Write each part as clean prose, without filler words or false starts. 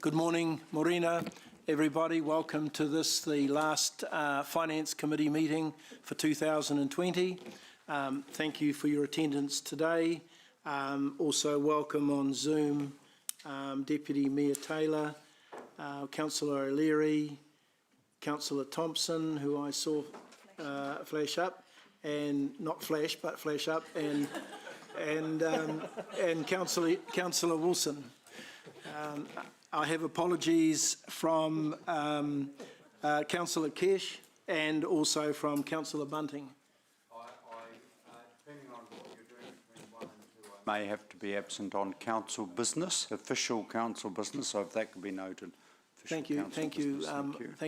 Good morning, Morena, everybody. Welcome to this, the last Finance Committee meeting for 2020. Thank you for your attendance today. Also welcome on Zoom Deputy Mayor Taylor, Councillor O'Leary, Councillor Thompson, who I saw flash up, and not flash, but flash up, and Councillor Wilson. I have apologies from Councillor Kesh and also from Councillor Bunting. Depending on what you're doing between 1 and 2, I may have to be absent on council business, official council business, so if that could be noted. Thank you, thank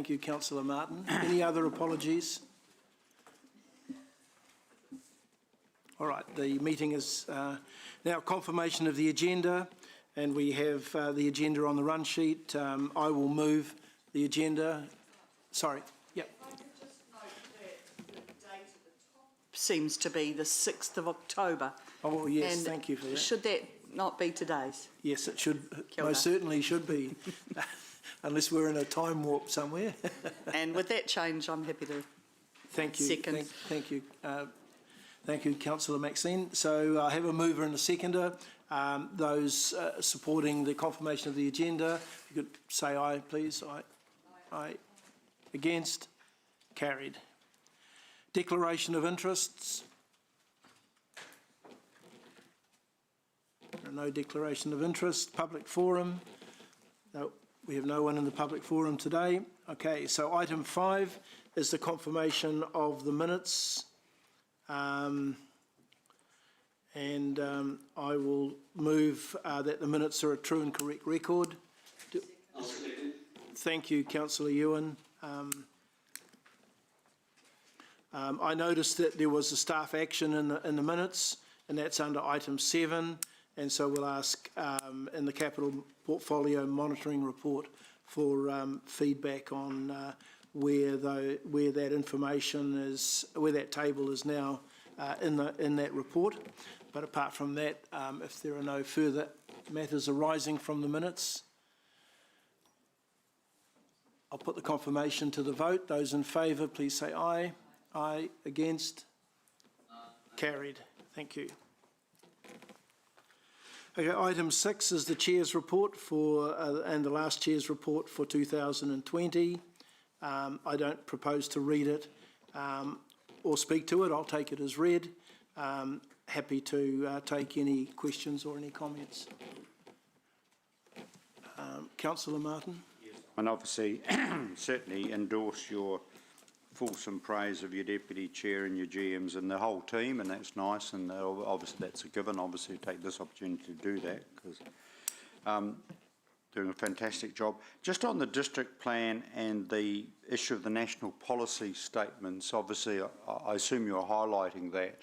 you, Councillor Martin. Any other apologies? All right, the meeting is now confirmation of the agenda. And we have the agenda on the run sheet. I will move the agenda. Sorry. Yep. I could just note that the date at the top seems to be the 6th of October. Oh, yes, and thank you for that. Should that not be today's? Yes, it should. Most certainly should be, unless we're in a time warp somewhere. And with that change, I'm happy to thank you. second. Thank you. Thank you, Councillor Maxine. So I have a mover and a seconder. Those supporting the confirmation of the agenda, if you could say aye, please. Aye. Aye. Against? Carried. Declaration of interests. No declaration of interest. Public forum. No, we have no one in the public forum today. Okay, so item 5 is the confirmation of the minutes. I will move that the minutes are a true and correct record. Thank you, Councillor Ewan. I noticed that there was a staff action in the minutes, and that's under item 7. And so we'll ask in the capital portfolio monitoring report for feedback on where that information is, where that table is now in that report. But apart from that, if there are no further matters arising from the minutes, I'll put the confirmation to the vote. Those in favour, please say aye. Aye. Against? Carried. Thank you. Okay, item 6 is the Chair's report and the last Chair's report for 2020. I don't propose to read it or speak to it. I'll take it as read. Happy to take any questions or any comments. Councillor Martin? Yes. And obviously, certainly endorse your fulsome praise of your Deputy Chair and your GMs and the whole team, and that's nice, and obviously that's a given. Obviously, take this opportunity to do that, because doing a fantastic job. Just on the district plan and the issue of the national policy statements, obviously I assume you're highlighting that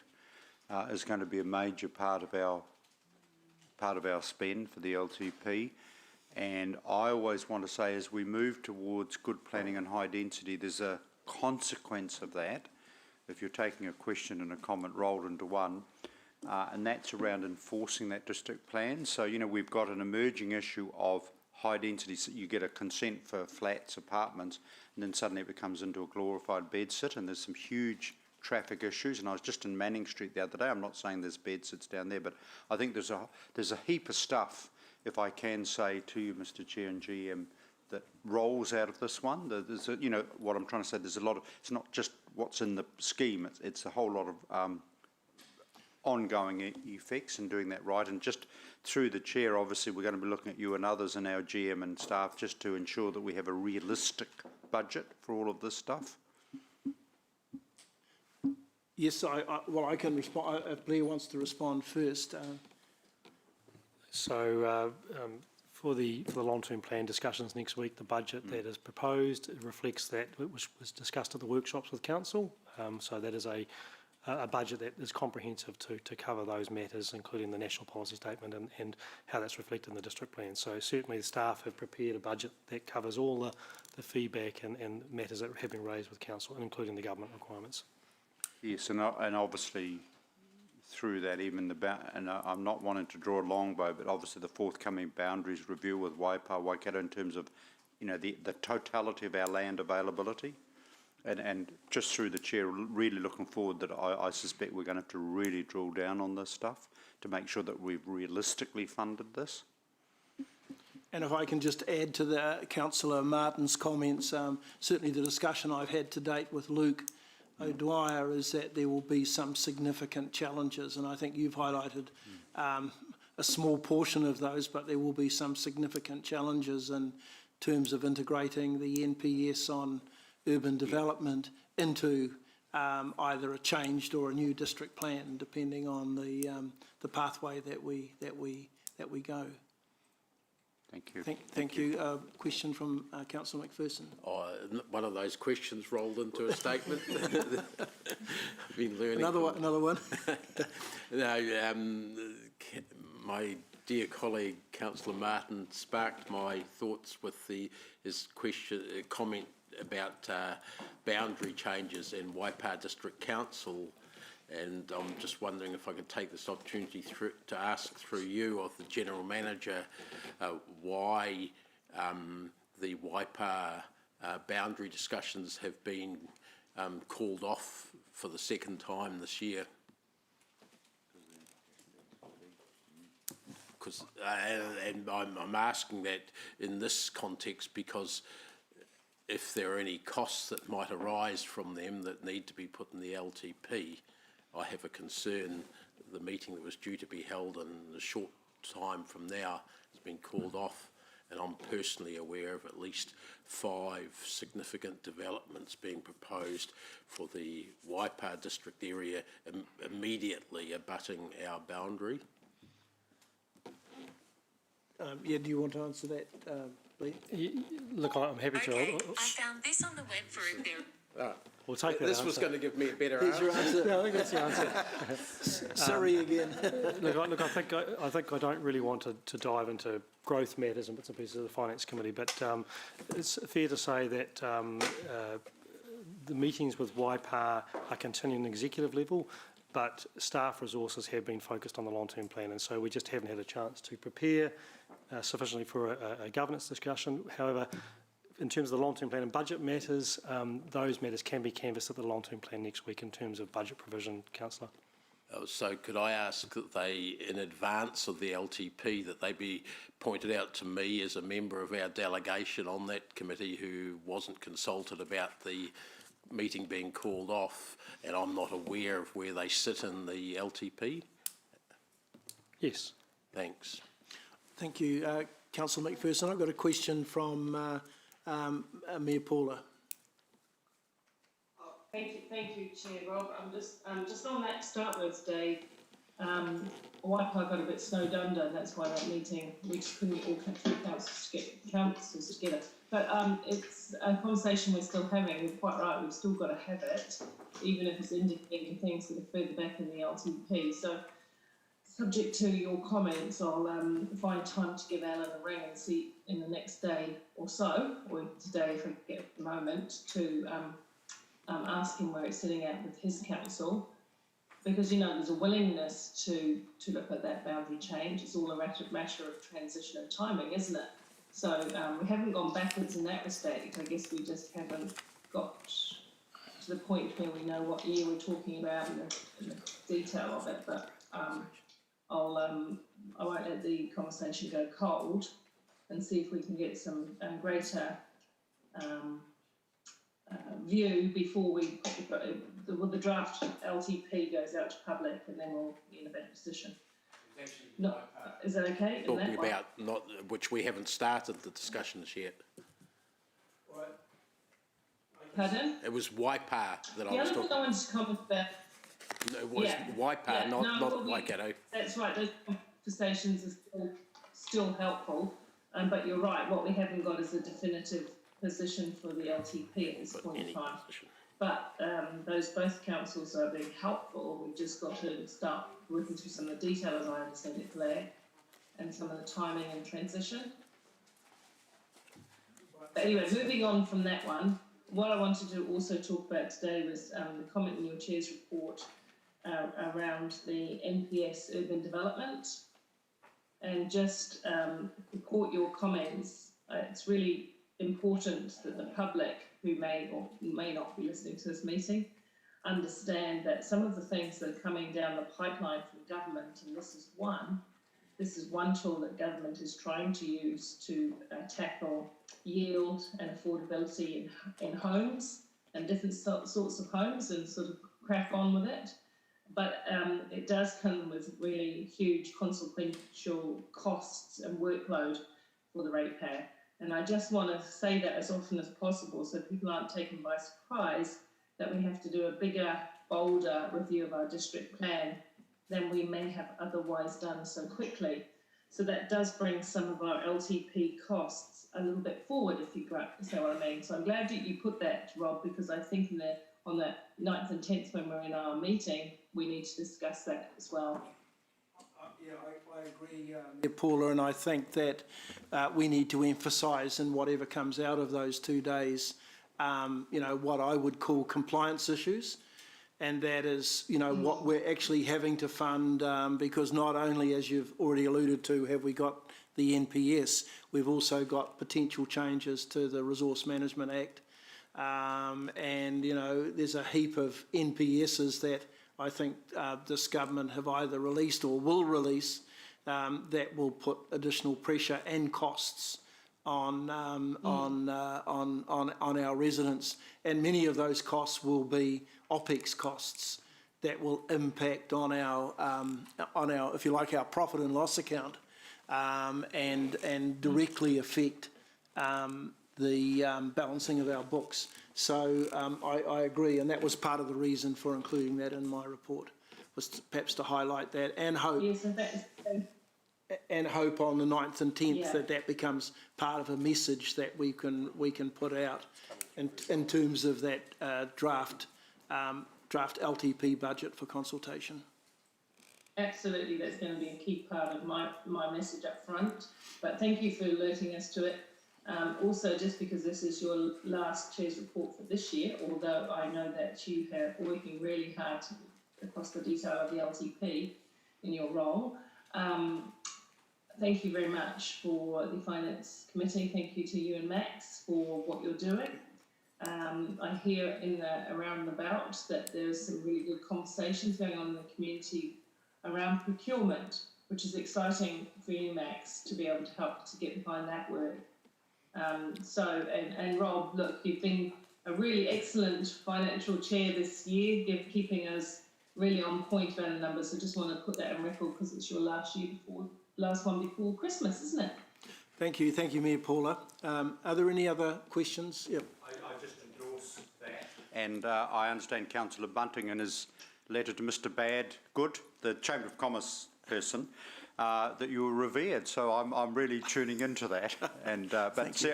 is going to be a major part of our spend for the LTP. And I always want to say, as we move towards good planning and high density, there's a consequence of that if you're taking a question and a comment rolled into one, and that's around enforcing that district plan. So, you know, we've got an emerging issue of high density, so you get a consent for flats, apartments, and then suddenly it becomes into a glorified bed sit, and there's some huge traffic issues. And I was just in Manning Street the other day. I'm not saying there's bed sits down there, but I think there's a heap of stuff, if I can say to you, Mr. Chair and GM, that rolls out of this one. There's you know what I'm trying to say. There's a lot of. It's not just what's in the scheme. It's a whole lot of ongoing effects and doing that right. And just through the Chair, obviously, we're going to be looking at you and others and our GM and staff just to ensure that we have a realistic budget for all of this stuff. Yes, well, I can respond. If Blair wants to respond first. For the long-term plan discussions next week, the budget that is proposed reflects that which was discussed at the workshops with Council. So that is a budget that is comprehensive to cover those matters, including the national policy statement and how that's reflected in the district plan. So certainly the staff have prepared a budget that covers all the feedback and matters that have been raised with Council, including the government requirements. Yes, and obviously through that, even and I'm not wanting to draw a long bow, but obviously the forthcoming boundaries review with Waipa, Waikato in terms of, the totality of our land availability. And just through the chair, really looking forward that I suspect we're going to have to really drill down on this stuff to make sure that we've realistically funded this. And if I can just add to the Councillor Martin's comments, certainly the discussion I've had to date with Luke O'Dwyer is that there will be some significant challenges, and I think you've highlighted a small portion of those, but there will be some significant challenges in terms of integrating the NPS on urban development into either a changed or a new district plan, depending on the pathway that we go. Thank you. Thank you. Question from Councillor McPherson. Oh, one of those questions rolled into a statement. I've been learning. Another one. No, my dear colleague Councillor Martin sparked my thoughts with his comment about boundary changes in Waipa District Council, and I'm just wondering if I could take this opportunity to ask through you of the General Manager why the Waipa boundary discussions have been called off for the second time this year. Because, and I'm asking that in this context because if there are any costs that might arise from them that need to be put in the LTP, I have a concern the meeting that was due to be held in a short time from now has been called off, and I'm personally aware of at least 5 significant developments being proposed for the Waipa district area immediately abutting our boundary. Yeah, do you want to answer that, Lee? Look, I'm happy to. Okay, I found this on the web for if there. We'll take that This answer. was going to give me a better Here's your answer. answer. No, I think that's the answer. Sorry again. Look, I think I don't really want to dive into growth matters and bits and pieces of the Finance Committee, but it's fair to say that the meetings with Waipa are continuing at executive level, but staff resources have been focused on the long-term plan, and so we just haven't had a chance to prepare sufficiently for a governance discussion. However, in terms of the long-term plan and budget matters, those matters can be canvassed at the long-term plan next week in terms of budget provision, Councillor. So could I ask that they, in advance of the LTP, that they be pointed out to me as a member of our delegation on that committee who wasn't consulted about the meeting being called off, and I'm not aware of where they sit in the LTP? Yes. Thanks. Thank you, Councillor McPherson. I've got a question from Mayor Paula. Thank you, Chair Rob. I'm just on that start with, Dave. Waipa got a bit snowed under, and that's why that meeting, we just couldn't all come through councils together. But it's a conversation we're still having. You're quite right, we've still got to have it, even if it's indicating things that are further back in the LTP. So, subject to your comments, I'll find time to give Alan a ring and see in the next day or so, or today if I get a moment, to ask him where it's sitting at with his council. Because, there's a willingness to look at that boundary change. It's all a matter of transition and timing, isn't it? So we haven't gone backwards in that respect. I guess we just haven't got to the point where we know what year we're talking about and the detail of it. But I won't let the conversation go cold and see if we can get some greater view before we the draft LTP goes out to public, and then we'll be in a better position. No, is that okay? Talking about which we haven't started the discussions yet. Pardon? It was Waipa that I The was other thing talking I wanted to comment about. about. It was Waipa, not Waikato. That's right. Those conversations are still helpful, but you're right. What we haven't got is a definitive position for the LTP at this point in time. But those both councils are being helpful. We've just got to start working through some of the detail, as I understand it, Claire, and some of the timing and transition. But anyway, moving on from that one, what I wanted to also talk about today was the comment in your chair's report around the NPS urban development. And just report your comments. It's really important that the public who may or may not be listening to this meeting understand that some of the things that are coming down the pipeline from government, and this is one tool that government is trying to use to tackle yield and affordability in homes and different sorts of homes and sort of crack on with it. But it does come with really huge consequential costs and workload for the ratepayer. And I just want to say that as often as possible so people aren't taken by surprise that we have to do a bigger, bolder review of our district plan than we may have otherwise done so quickly. So that does bring some of our LTP costs a little bit forward, if you say what I mean. So I'm glad that you put that, Rob, because I think on the 9th and 10th when we're in our meeting, we need to discuss that as well. Yeah, I agree, Paula, and I think that we need to emphasise in whatever comes out of those 2 days, what I would call compliance issues. And that is, what we're actually having to fund, because not only, as you've already alluded to, have we got the NPS, we've also got potential changes to the Resource Management Act. There's a heap of NPSs that I think this government have either released or will release that will put additional pressure and costs on our residents, and many of those costs will be OPEX costs that will impact on our if you like, our profit and loss account, and directly affect the balancing of our books. So I agree, and that was part of the reason for including that in my report, was perhaps to highlight that and hope. Yes, and that is. And hope on the 9th and 10th that becomes part of a message that we can put out in terms of that draft LTP budget for consultation. Absolutely, that's going to be a key part of my message up front. But thank you for alerting us to it. Also, just because this is your last Chair's report for this year, although I know that you have working really hard across the detail of the LTP in your role. Thank you very much for the Finance Committee. Thank you to you and Max for what you're doing. I hear around and about that there's some really good conversations going on in the community around procurement, which is exciting for you, Max, to be able to help to get behind that work. And Rob, look, you've been a really excellent financial chair this year, keeping us really on point around the numbers. So just want to put that on record because it's your last one before Christmas, isn't it? Thank you, Mayor Paula. Are there any other questions? Yep. I just endorse that. And I understand Councillor Bunting in his letter to Mr. Badgood, the Chamber of Commerce person, that you were revered. So I'm really tuning into that. And but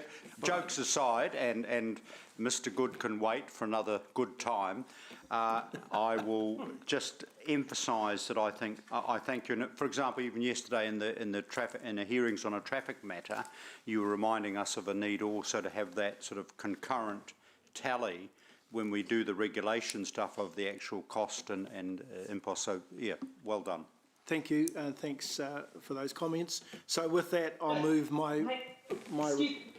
jokes aside, and Mr. Good can wait for another good time. I will just emphasise that I thank you. For example, even yesterday in the hearings on a traffic matter, you were reminding us of a need also to have that sort of concurrent tally when we do the regulation stuff of the actual cost and impost. So yeah, well done. Thank you, and thanks for those comments. So with that, I'll move my.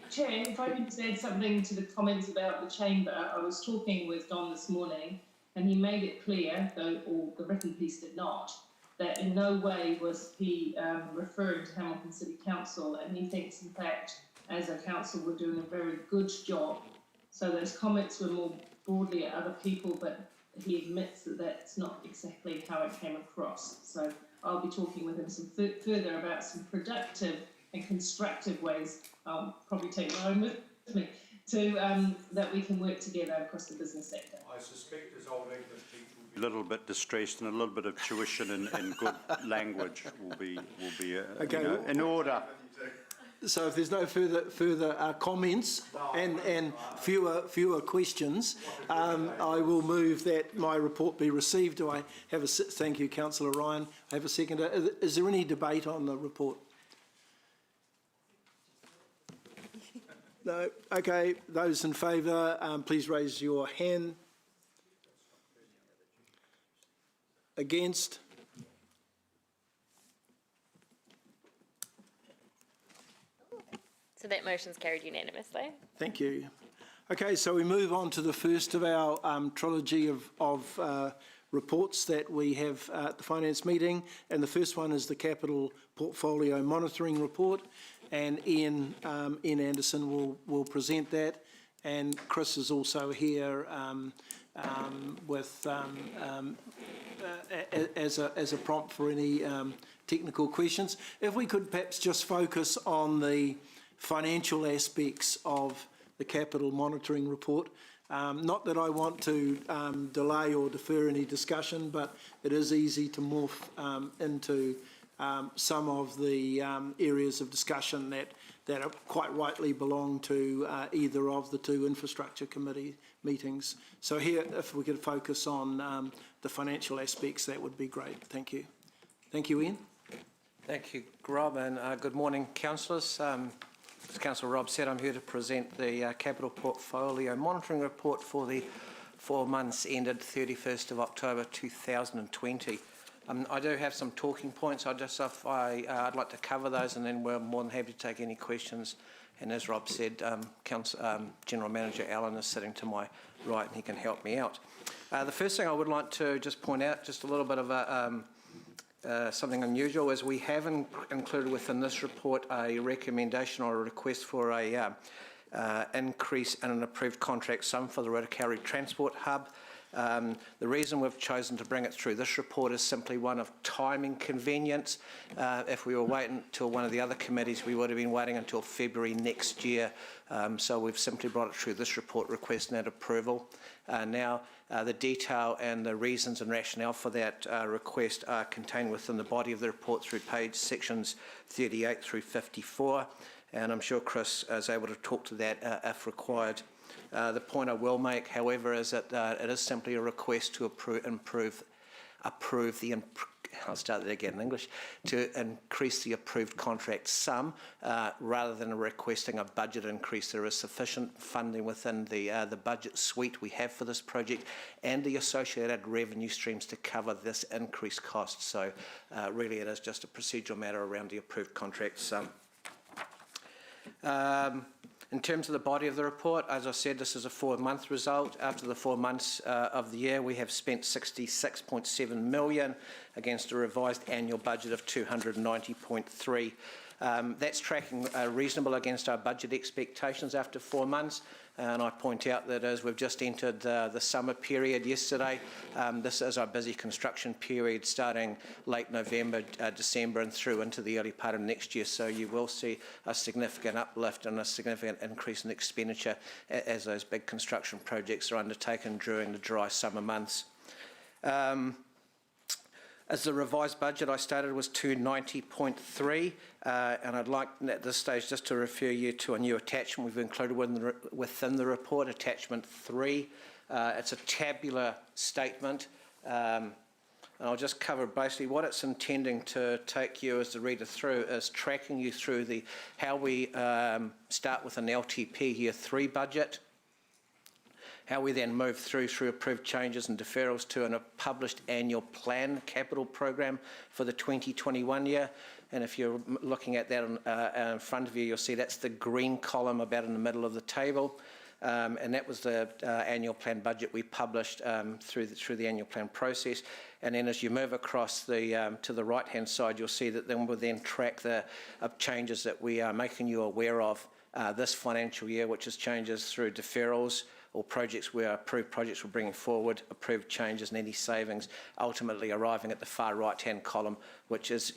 Chair, if I could just add something to the comments about the chamber. I was talking with Don this morning, and he made it clear, or the written piece did not, that in no way was he referring to Hamilton City Council, and he thinks, in fact, as a council, we're doing a very good job. So those comments were more broadly at other people, but he admits that that's not exactly how it came across. So I'll be talking with him some further about some productive and constructive ways. I'll probably take my own with me to that we can work together across the business sector. I suspect as old English people will be a little bit distressed, and a little bit of tuition and good language will be Okay. in order. So if there's no further comments and fewer questions, I will move that my report be received. Do I have a thank you, Councillor Ryan? I have a second. Is there any debate on the report? No. Okay. Those in favour, please raise your hand. Against? So that motion's carried unanimously. Thank you. Okay, so we move on to the first of our trilogy of reports that we have at the Finance meeting, and the first one is the Capital Portfolio Monitoring Report, and Ian Anderson will present that, and Chris is also here as a prompt for any technical questions. If we could perhaps just focus on the financial aspects of the Capital Monitoring Report. Not that I want to delay or defer any discussion, but it is easy to morph into some of the areas of discussion that are quite rightly belong to either of the two infrastructure committee meetings. So here, if we could focus on the financial aspects, that would be great. Thank you. Thank you, Ian. Thank you, Rob, and good morning, councillors. As Councillor Rob said, I'm here to present the Capital Portfolio Monitoring Report for the 4 months ended 31st of October 2020. I do have some talking points. I'd like to cover those, and then we're more than happy to take any questions. And as Rob said, General Manager Allen is sitting to my right and he can help me out. The first thing I would like to just point out, just a little bit of something unusual, is we have included within this report a recommendation or a request for a increase in an approved contract sum for the Rotokauri Transport Hub. The reason we've chosen to bring it through this report is simply one of timing convenience. If we were waiting until one of the other committees, we would have been waiting until February next year. So we've simply brought it through this report requesting that approval. Now, the detail and the reasons and rationale for that request are contained within the body of the report through sections 38 through 54, and I'm sure Chris is able to talk to that if required. The point I will make, however, is that it is simply a request to I'll start that again in English, to increase the approved contract sum rather than requesting a budget increase. There is sufficient funding within the budget suite we have for this project and the associated revenue streams to cover this increased cost. So really it is just a procedural matter around the approved contract sum. In terms of the body of the report, as I said, this is a 4-month result. After the 4 months of the year, we have spent $66.7 million against a revised annual budget of $290.3. That's tracking reasonable against our budget expectations after 4 months. And I point out that as we've just entered the summer period yesterday, this is our busy construction period starting late November, December and through into the early part of next year. So you will see a significant uplift and a significant increase in expenditure as those big construction projects are undertaken during the dry summer months. As the revised budget I stated was 290.3, and I'd like at this stage just to refer you to a new attachment we've included within the report, attachment 3. It's a tabular statement, and I'll just cover basically what it's intending to take you as the reader through is tracking you through how we start with an LTP Year 3 budget, how we then move through approved changes and deferrals to a published annual plan capital program for the 2021 year. And if you're looking at that in front of you, you'll see that's the green column about in the middle of the table. And that was the annual plan budget we published through the annual plan process. And then as you move across to the right-hand side, you'll see that then we'll then track the changes that we are making you aware of this financial year, which is changes through deferrals, or projects where approved projects we're bringing forward, approved changes and any savings, ultimately arriving at the far right-hand column, which is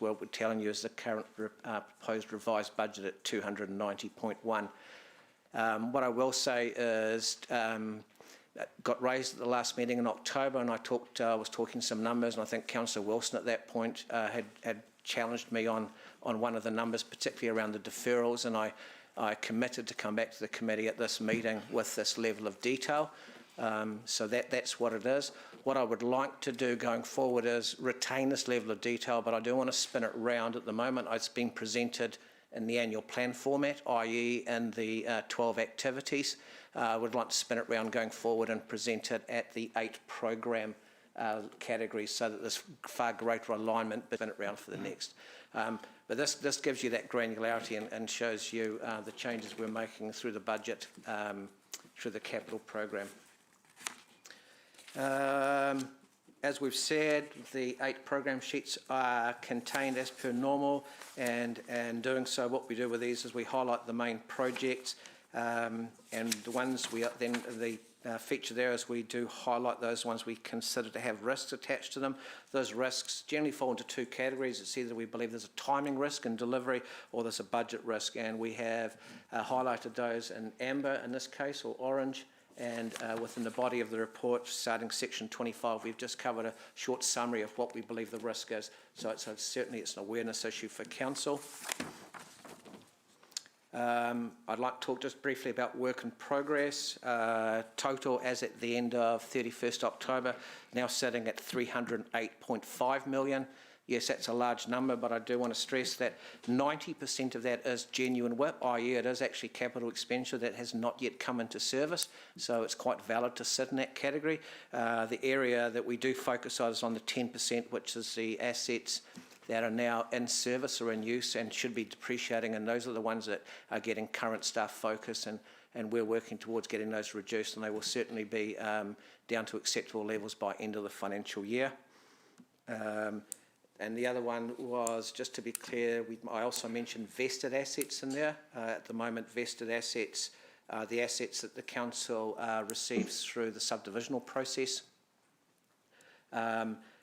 what we're telling you is the current proposed revised budget at 290.1. What I will say is got raised at the last meeting in October, and I was talking some numbers, and I think Councillor Wilson at that point had challenged me on one of the numbers, particularly around the deferrals, and I committed to come back to the committee at this meeting with this level of detail. So that's what it is. What I would like to do going forward is retain this level of detail, but I do want to spin it round. At the moment, it's been presented in the annual plan format, i.e. in the 12 activities. I would like to spin it round going forward and present it at the 8 program categories so that there's far greater alignment, but spin it round for the next. But this gives you that granularity and shows you the changes we're making through the budget, through the capital program. As we've said, the 8 program sheets are contained as per normal, and doing so, what we do with these is we highlight the main projects, and the ones we then the feature there is we do highlight those ones we consider to have risks attached to them. Those risks generally fall into 2 categories. It's either we believe there's a timing risk in delivery or there's a budget risk, and we have highlighted those in amber in this case, or orange. And within the body of the report, starting section 25, we've just covered a short summary of what we believe the risk is. So certainly it's an awareness issue for council. I'd like to talk just briefly about work in progress. Total as at the end of 31st October, now sitting at 308.5 million. Yes, that's a large number, but I do want to stress that 90% of that is genuine WIP, i.e. it is actually capital expenditure that has not yet come into service, so it's quite valid to sit in that category. The area that we do focus on is on the 10%, which is the assets that are now in service or in use and should be depreciating, and those are the ones that are getting current staff focus, and we're working towards getting those reduced, and they will certainly be down to acceptable levels by end of the financial year. And the other one was, just to be clear, I also mentioned vested assets in there. At the moment, vested assets are the assets that the council receives through the subdivisional process.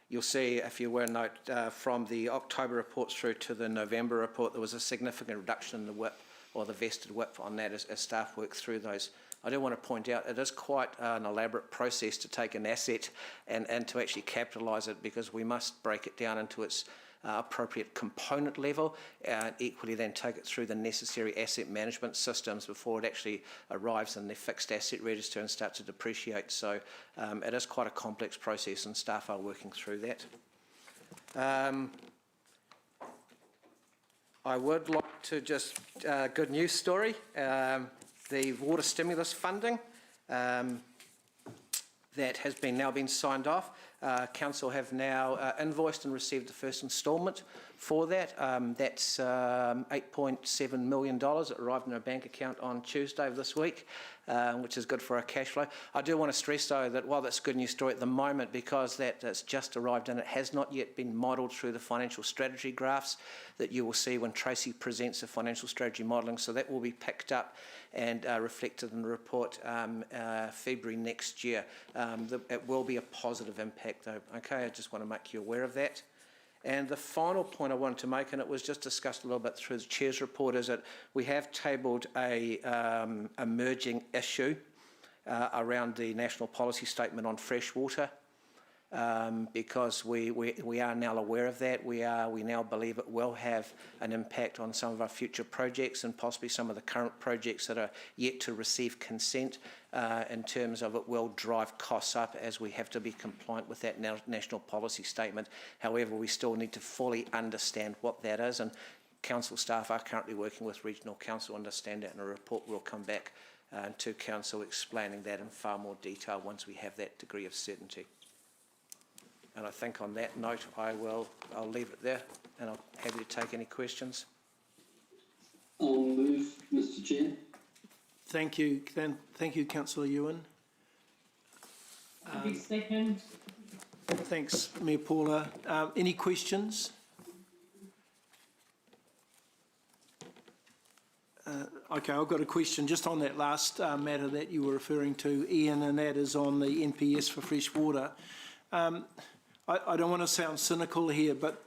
You'll see, if you were to note, from the October report through to the November report, there was a significant reduction in the WIP, or the vested WIP on that as staff work through those. I do want to point out it is quite an elaborate process to take an asset and to actually capitalise it, because we must break it down into its appropriate component level, and equally then take it through the necessary asset management systems before it actually arrives in the fixed asset register and starts to depreciate. So it is quite a complex process, and staff are working through that. I would like to just, good news story, the water stimulus funding that has now been signed off. Council have now invoiced and received the first instalment for that. That's $8.7 million. It arrived in our bank account on Tuesday of this week, which is good for our cash flow. I do want to stress, though, that while that's a good news story at the moment, because that's just arrived in, it has not yet been modelled through the financial strategy graphs that you will see when Tracy presents the financial strategy modelling. So that will be picked up and reflected in the report February next year. It will be a positive impact, though. Okay, I just want to make you aware of that. And the final point I wanted to make, and it was just discussed a little bit through the Chair's report, is that we have tabled a emerging issue around the National Policy Statement on fresh water, because we are now aware of that. We now believe it will have an impact on some of our future projects and possibly some of the current projects that are yet to receive consent, in terms of it will drive costs up as we have to be compliant with that National Policy Statement. However, we still need to fully understand what that is, and council staff are currently working with regional council to understand that, and a report will come back to council explaining that in far more detail once we have that degree of certainty. And I think on that note, I'll leave it there, and I'm happy to take any questions. I'll move, Mr. Chair. Thank you, Councillor Ewan. Second. Thanks, Mayor Paula. Any questions? Okay, I've got a question just on that last matter that you were referring to, Ian, and that is on the NPS for fresh water. I don't want to sound cynical here, but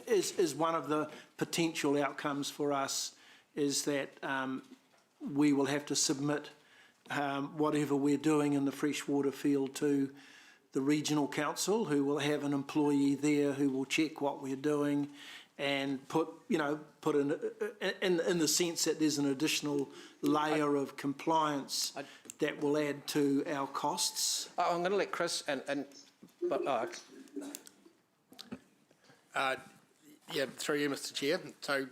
is one of the potential outcomes for us is that we will have to submit whatever we're doing in the freshwater field to the regional council, who will have an employee there who will check what we're doing and put in the sense that there's an additional layer of compliance that will add to our costs. I'm going to let Chris yeah, through you, Mr. Chair. So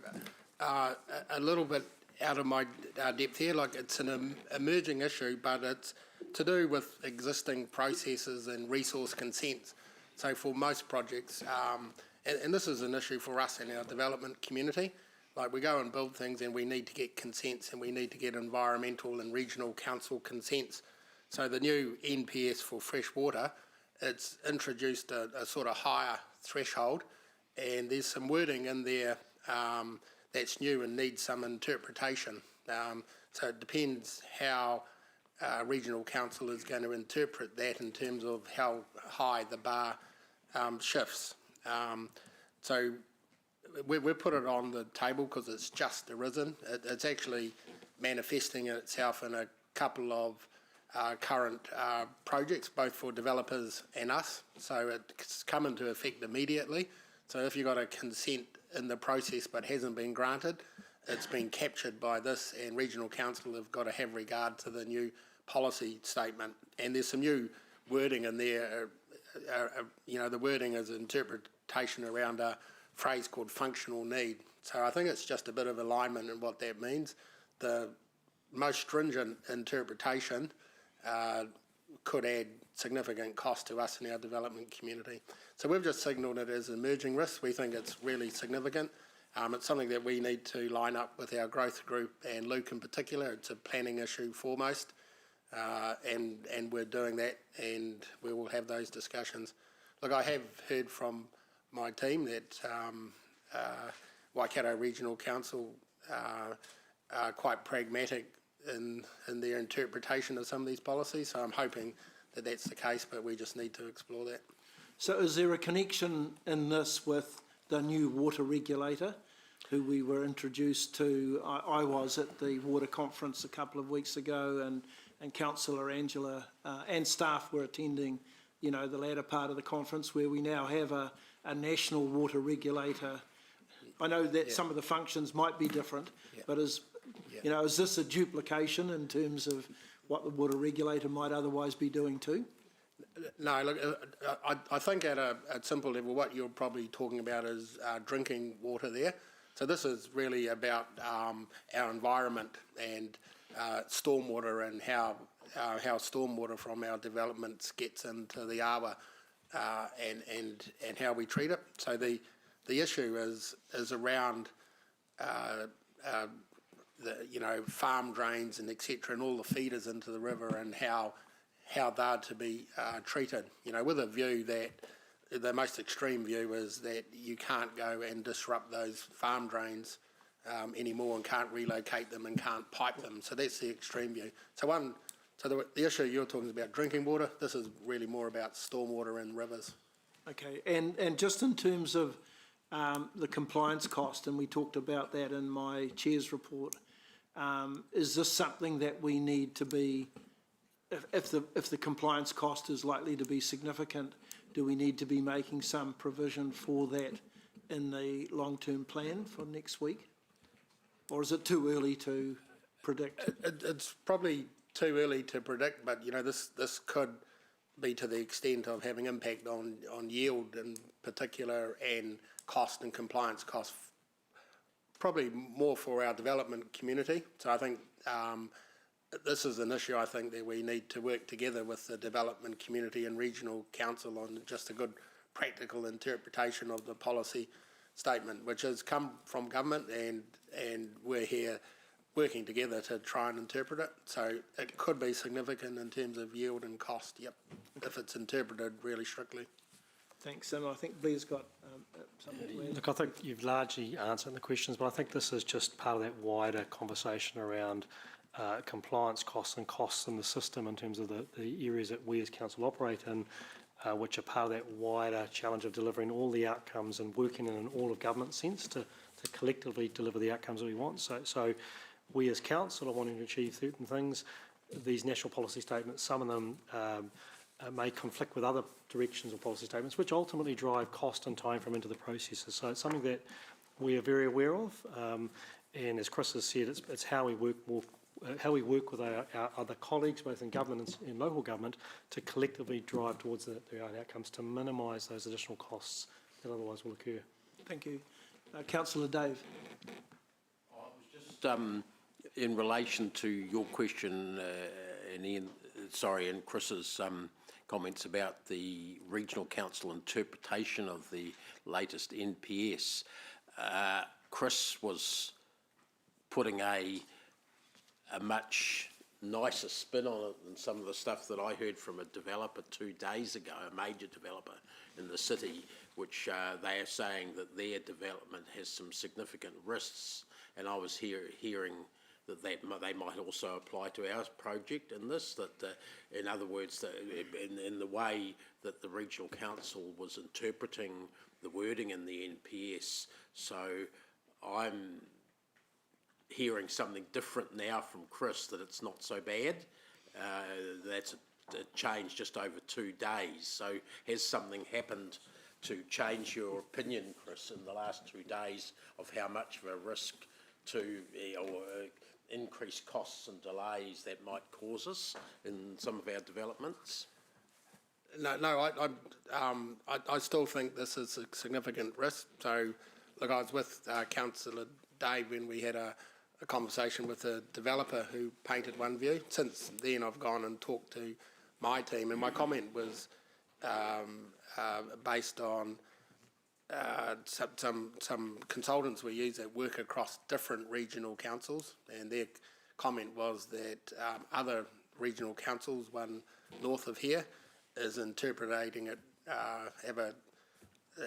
a little bit out of my depth here, like it's an emerging issue, but to do with existing processes and resource consents. So for most projects, and this is an issue for us in our development community, like we go and build things and we need to get consents and we need to get environmental and regional council consents. So the new NPS for fresh water, it's introduced a sort of higher threshold, and there's some wording in there that's new and needs some interpretation. So it depends how regional council is going to interpret that in terms of how high the bar shifts. So we've put it on the table because it's just arisen. It's actually manifesting itself in a couple of current projects, both for developers and us. So it's come into effect immediately. So if you've got a consent in the process but hasn't been granted, it's been captured by this, and regional council have got to have regard to the new policy statement. And there's some new wording in there. You know, the wording is interpretation around a phrase called functional need. So I think it's just a bit of alignment in what that means. The most stringent interpretation could add significant cost to us in our development community. So we've just signalled it as emerging risk. We think it's really significant. It's something that we need to line up with our growth group and Luke in particular. It's a planning issue foremost, and we're doing that, and we will have those discussions. Look, I have heard from my team that Waikato Regional Council are quite pragmatic in their interpretation of some of these policies, so I'm hoping that that's the case, but we just need to explore that. So is there a connection in this with the new water regulator, who we were introduced to? I was at the water conference a couple of weeks ago, and Councillor Angela and staff were attending, you know, the latter part of the conference, where we now have a national water regulator. I know that some of the functions might be different, but you know, is this a duplication in terms of what the water regulator might otherwise be doing too? No, look, I think at a simple level, what you're probably talking about is drinking water there. So this is really about our environment and stormwater, and how stormwater from our developments gets into the awa, and how we treat it. So the issue is around you know, farm drains and etc., and all the feeders into the river, and how they're to be treated. You know, with a view that the most extreme view is that you can't go and disrupt those farm drains anymore, and can't relocate them and can't pipe them. So that's the extreme view. So the issue you're talking about drinking water. This is really more about stormwater and rivers. Okay, and just in terms of the compliance cost, and we talked about that in my chair's report, is this something that we need to be, if the compliance cost is likely to be significant, do we need to be making some provision for that in the long-term plan for next week? Or is it too early to predict? It's probably too early to predict, but you know, this could be to the extent of having impact on yield in particular, and cost and compliance costs, probably more for our development community. So I think this is an issue, I think, that we need to work together with the development community and regional council on just a good practical interpretation of the policy statement, which has come from government, and we're here working together to try and interpret it. So it could be significant in terms of yield and cost, if it's interpreted really strictly. Thanks, and I think Blair's got something to add. Look, I think you've largely answered the questions, but I think this is just part of that wider conversation around compliance costs and costs in the system in terms of the areas that we as council operate in, which are part of that wider challenge of delivering all the outcomes and working in an all-of-government sense to collectively deliver the outcomes that we want. So we as council are wanting to achieve certain things. These national policy statements, some of them may conflict with other directions or policy statements, which ultimately drive cost and time from into the processes. So it's something that we are very aware of, and as Chris has said, it's how we work with our other colleagues, both in government and in local government, to collectively drive towards their own outcomes, to minimise those additional costs that otherwise will occur. Thank you. Councillor Dave. I was just in relation to your question, and Ian, and Chris's comments about the regional council interpretation of the latest NPS. Chris was putting a much nicer spin on it than some of the stuff that I heard from a developer 2 days ago, a major developer in the city, which they are saying that their development has some significant risks, and I was hearing that they might also apply to our project in this, that in other words, that in the way that the regional council was interpreting the wording in the NPS. So I'm hearing something different now from Chris, that it's not so bad. That's a change just over 2 days. So has something happened to change your opinion, Chris, in the last 2 days of how much of a risk to or increased costs and delays that might cause us in some of our developments? No, I still think this is a significant risk. So, look, I was with Councillor Dave when we had a conversation with a developer who painted one view. Since then, I've gone and talked to my team, and my comment was based on some consultants we use that work across different regional councils, and their comment was that other regional councils, one north of here, is interpreting it, have a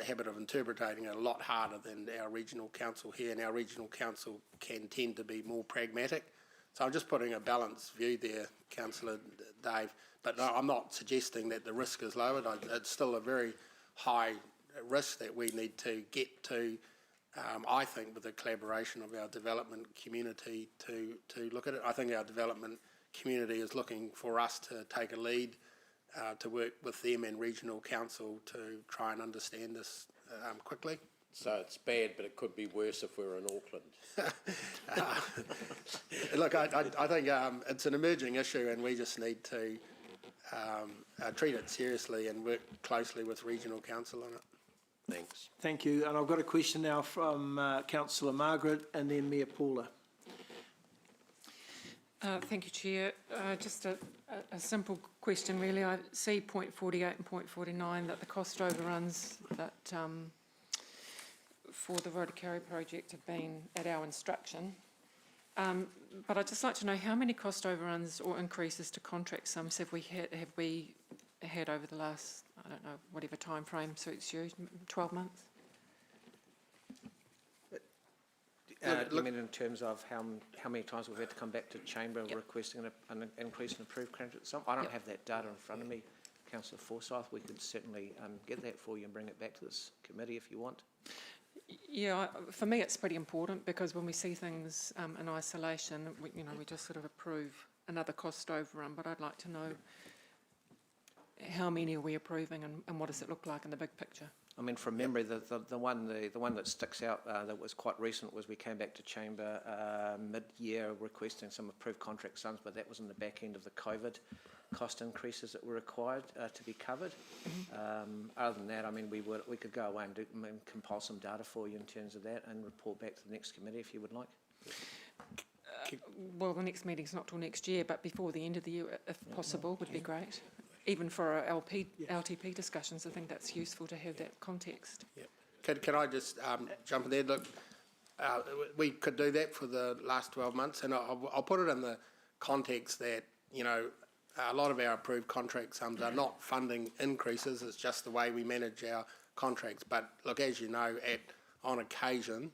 habit of interpreting it a lot harder than our regional council here, and our regional council can tend to be more pragmatic. So I'm just putting a balanced view there, Councillor Dave, but no, I'm not suggesting that the risk is lowered. It's still a very high risk that we need to get to, I think, with the collaboration of our development community to look at it. I think our development community is looking for us to take a lead, to work with them and regional council to try and understand this quickly. So it's bad, but it could be worse if we were in Auckland. Look, I think it's an emerging issue, and we just need to treat it seriously and work closely with regional council on it. Thanks. Thank you. And I've got a question now from Councillor Margaret and then Mayor Paula. Thank you, Chair. Just a simple question, really. I see point 48 and point 49 that the cost overruns that for the Rotorua project have been at our instruction. But I'd just like to know how many cost overruns or increases to contract sums have we had over the last, I don't know, whatever time frame suits you, 12 months? You mean in terms of how many times we've had to come back to Chamber requesting an increase in approved contract sum? I don't have that data in front of me, Councillor Forsyth. We could certainly get that for you and bring it back to this committee if you want. Yeah, for me it's pretty important, because when we see things in isolation, we just sort of approve another cost overrun, but I'd like to know how many are we approving and what does it look like in the big picture? I mean, from memory, the one that sticks out that was quite recent was we came back to Chamber mid-year requesting some approved contract sums, but that was in the back end of the COVID cost increases that were required to be covered. Other than that, I mean, we could go away and compile some data for you in terms of that and report back to the next committee if you would like. Well, the next meeting's not till next year, but before the end of the year, if possible, would be great. Even for our LTP discussions, I think that's useful to have that context. Yeah. Can I just jump in there? Look, we could do that for the last 12 months, and I'll put it in the context that, a lot of our approved contract sums are not funding increases, it's just the way we manage our contracts. But look, as you know, on occasion,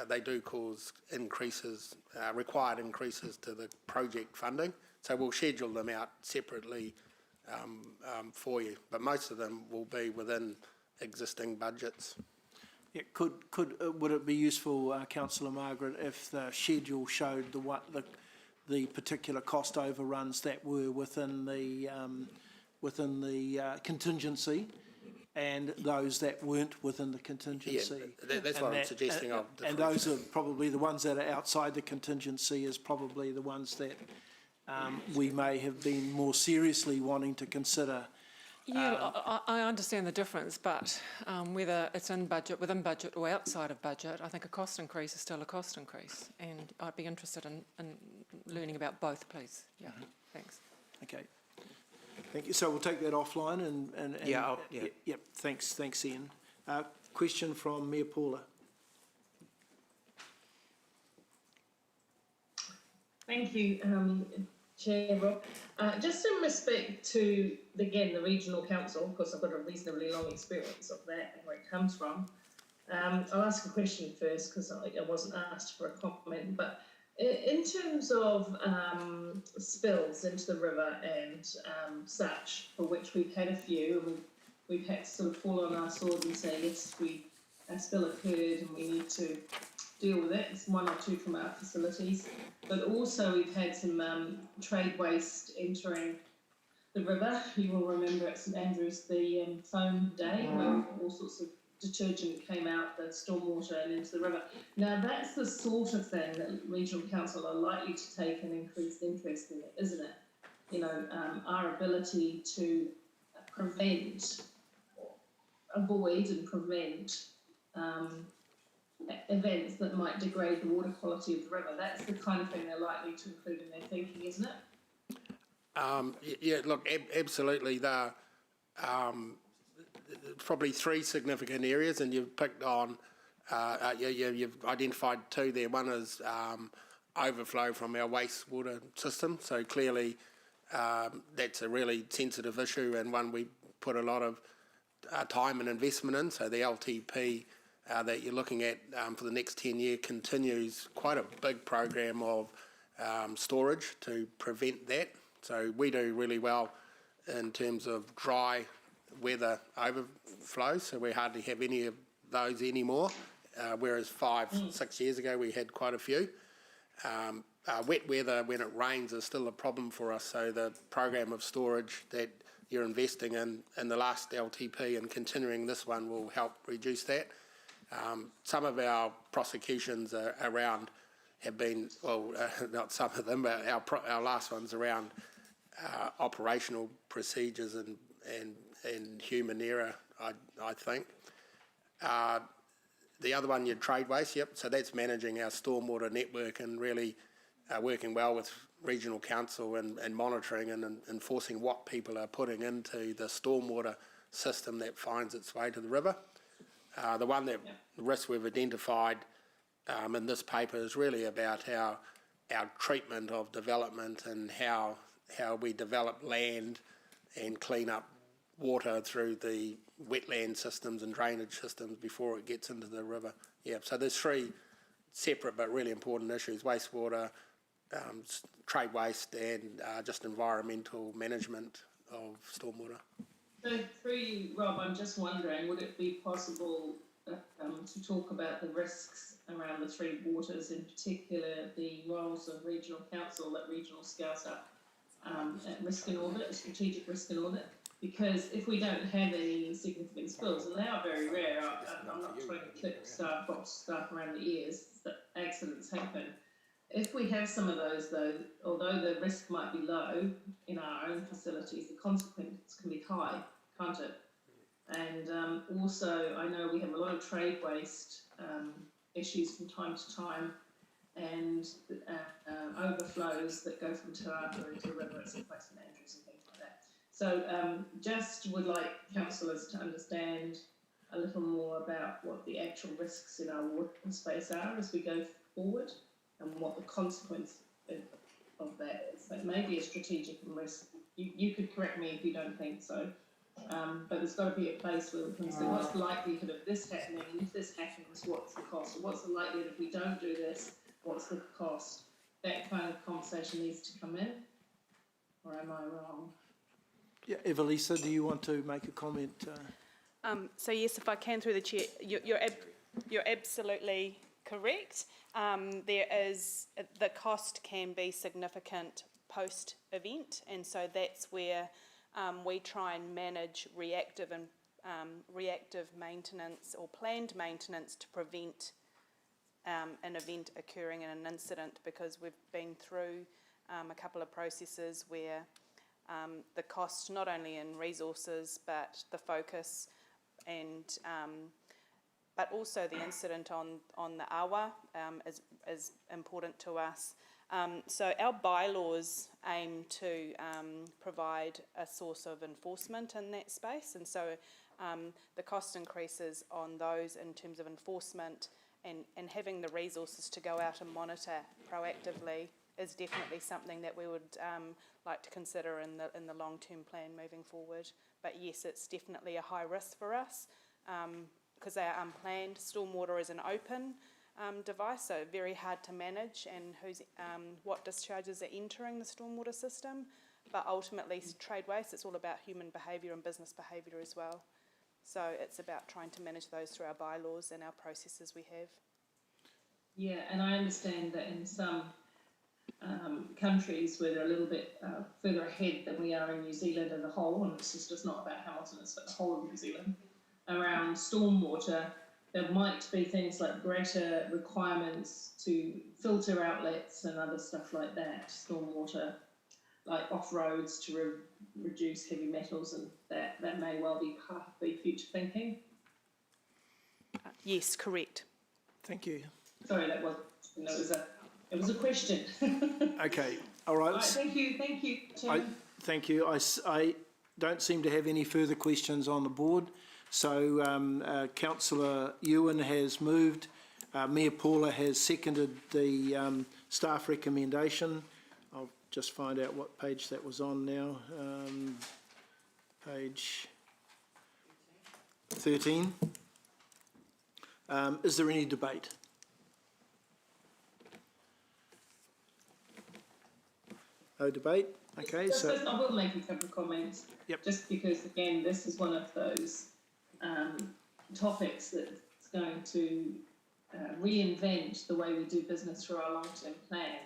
they do cause increases, required increases to the project funding. So we'll schedule them out separately for you, but most of them will be within existing budgets. Yeah, would it be useful, Councillor Margaret, if the schedule showed the particular cost overruns that were within the contingency, and those that weren't within the contingency? Yeah, that's what I'm suggesting. And those are probably the ones that are outside the contingency, is probably the ones that we may have been more seriously wanting to consider Yeah, I understand the difference, but whether it's in budget, within budget or outside of budget, I think a cost increase is still a cost increase, and I'd be interested in learning about both, please. Yeah, thanks. Okay. Thank you. So we'll take that offline and Yeah, Yep. Thanks, Ian. Question from Mayor Paula. Thank you, Chair Rob. Just in respect to, again, the regional council, of course I've got a reasonably long experience of that and where it comes from. I'll ask a question first because I wasn't asked for a comment, but in terms of spills into the river and such, for which we've had a few, and we've had to sort of fall on our sword and say, yes, a spill occurred and we need to deal with it. It's one or two from our facilities, but also we've had some trade waste entering the river. You will remember at St Andrews the foam day where all sorts of detergent came out the stormwater and into the river. Now that's the sort of thing that regional council are likely to take an increased interest in, isn't it? You know, our ability to prevent, avoid and prevent events that might degrade the water quality of the river. That's the kind of thing they're likely to include in their thinking, isn't it? Yeah, look, absolutely. There are probably three significant areas, and you've picked on, you've identified two there. One is overflow from our wastewater system. So clearly that's a really sensitive issue and one we put a lot of time and investment in. So the LTP that you're looking at for the next 10 years continues quite a big program of storage to prevent that. So we do really well in terms of dry weather overflows, so we hardly have any of those anymore, whereas 5-6 years ago we had quite a few. Wet weather when it rains is still a problem for us, so the program of storage that you're investing in the last LTP and continuing this one will help reduce that. Some of our prosecutions around have been, well, not some of them, but our last one's around operational procedures and human error, I think. The other one, your trade waste, yep, so that's managing our stormwater network and really working well with regional council and monitoring and enforcing what people are putting into the stormwater system that finds its way to the river. The one that the risk we've identified in this paper is really about our treatment of development and how we develop land and clean up water through the wetland systems and drainage systems before it gets into the river. Yeah, so there's three separate but really important issues: wastewater, trade waste, and just environmental management of stormwater. So through you, Rob, I'm just wondering, would it be possible to talk about the risks around the three waters, in particular the roles of regional council that regional scouts up at risk and audit, strategic risk and audit? Because if we don't have any significant spills, and they are very rare, I'm not trying to clip staff around the ears, that accidents happen. If we have some of those, though, although the risk might be low in our own facilities, the consequence can be high, can't it? And also, I know we have a lot of trade waste issues from time to time, and overflows that go from Te Rātou into the river at St Andrews and things like that. So just would like councillors to understand a little more about what the actual risks in our water space are as we go forward, and what the consequence of that is. That may be a strategic risk. You could correct me if you don't think so. But there's got to be a place where we can say, what's the likelihood of this happening? And if this happens, what's the cost? Or what's the likelihood if we don't do this? What's the cost? That kind of conversation needs to come in. Or am I wrong? Yeah, Evelisa, do you want to make a comment? So yes, if I can through the chair, you're absolutely correct. There is, the cost can be significant post-event, and so that's where we try and manage reactive maintenance or planned maintenance to prevent an event occurring in an incident, because we've been through a couple of processes where the cost not only in resources but the focus and but also the incident on the awa is important to us. So our bylaws aim to provide a source of enforcement in that space, and so the cost increases on those in terms of enforcement and having the resources to go out and monitor proactively is definitely something that we would like to consider in the long-term plan moving forward. But yes, it's definitely a high risk for us because they are unplanned. Stormwater is an open device, so very hard to manage, and what discharges are entering the stormwater system. But ultimately, trade waste, it's all about human behaviour and business behaviour as well. So it's about trying to manage those through our bylaws and our processes we have. Yeah, and I understand that in some countries where they're a little bit further ahead than we are in New Zealand as a whole, and this is just not about Hamilton, it's for the whole of New Zealand, around stormwater, there might be things like greater requirements to filter outlets and other stuff like that, stormwater, like off-roads to reduce heavy metals, and that may well be part of the future thinking. Yes, correct. Thank you. Sorry, it was a question. Okay, all right. All right, thank you, Chairman. Thank you. I don't seem to have any further questions on the board. So Councillor Ewan has moved. Mayor Paula has seconded the staff recommendation. I'll just find out what page that was on now. Page 13. Is there any debate? No debate? Okay, so... I will make a couple of comments. Yep. Just because, again, this is one of those topics that's going to reinvent the way we do business through our long-term plan,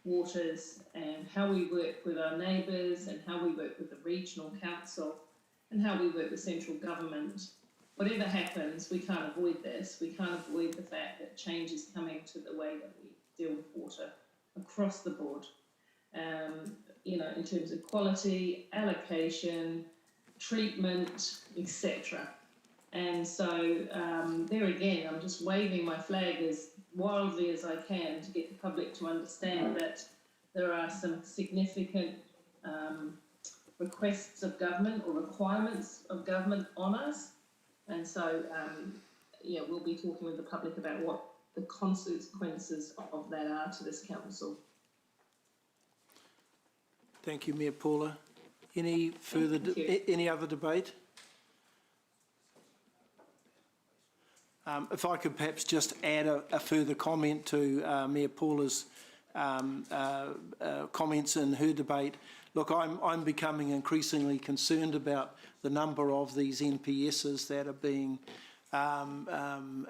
waters, and how we work with our neighbours, and how we work with the regional council, and how we work with central government. Whatever happens, we can't avoid this. We can't avoid the fact that change is coming to the way that we deal with water across the board. In terms of quality, allocation, treatment, etc. And so there again, I'm just waving my flag as wildly as I can to get the public to understand that there are some significant requests of government or requirements of government on us. And so, we'll be talking with the public about what the consequences of that are to this council. Thank you, Mayor Paula. Any further, any other debate? If I could perhaps just add a further comment to Mayor Paula's comments in her debate. Look, I'm becoming increasingly concerned about the number of these NPSs that are being,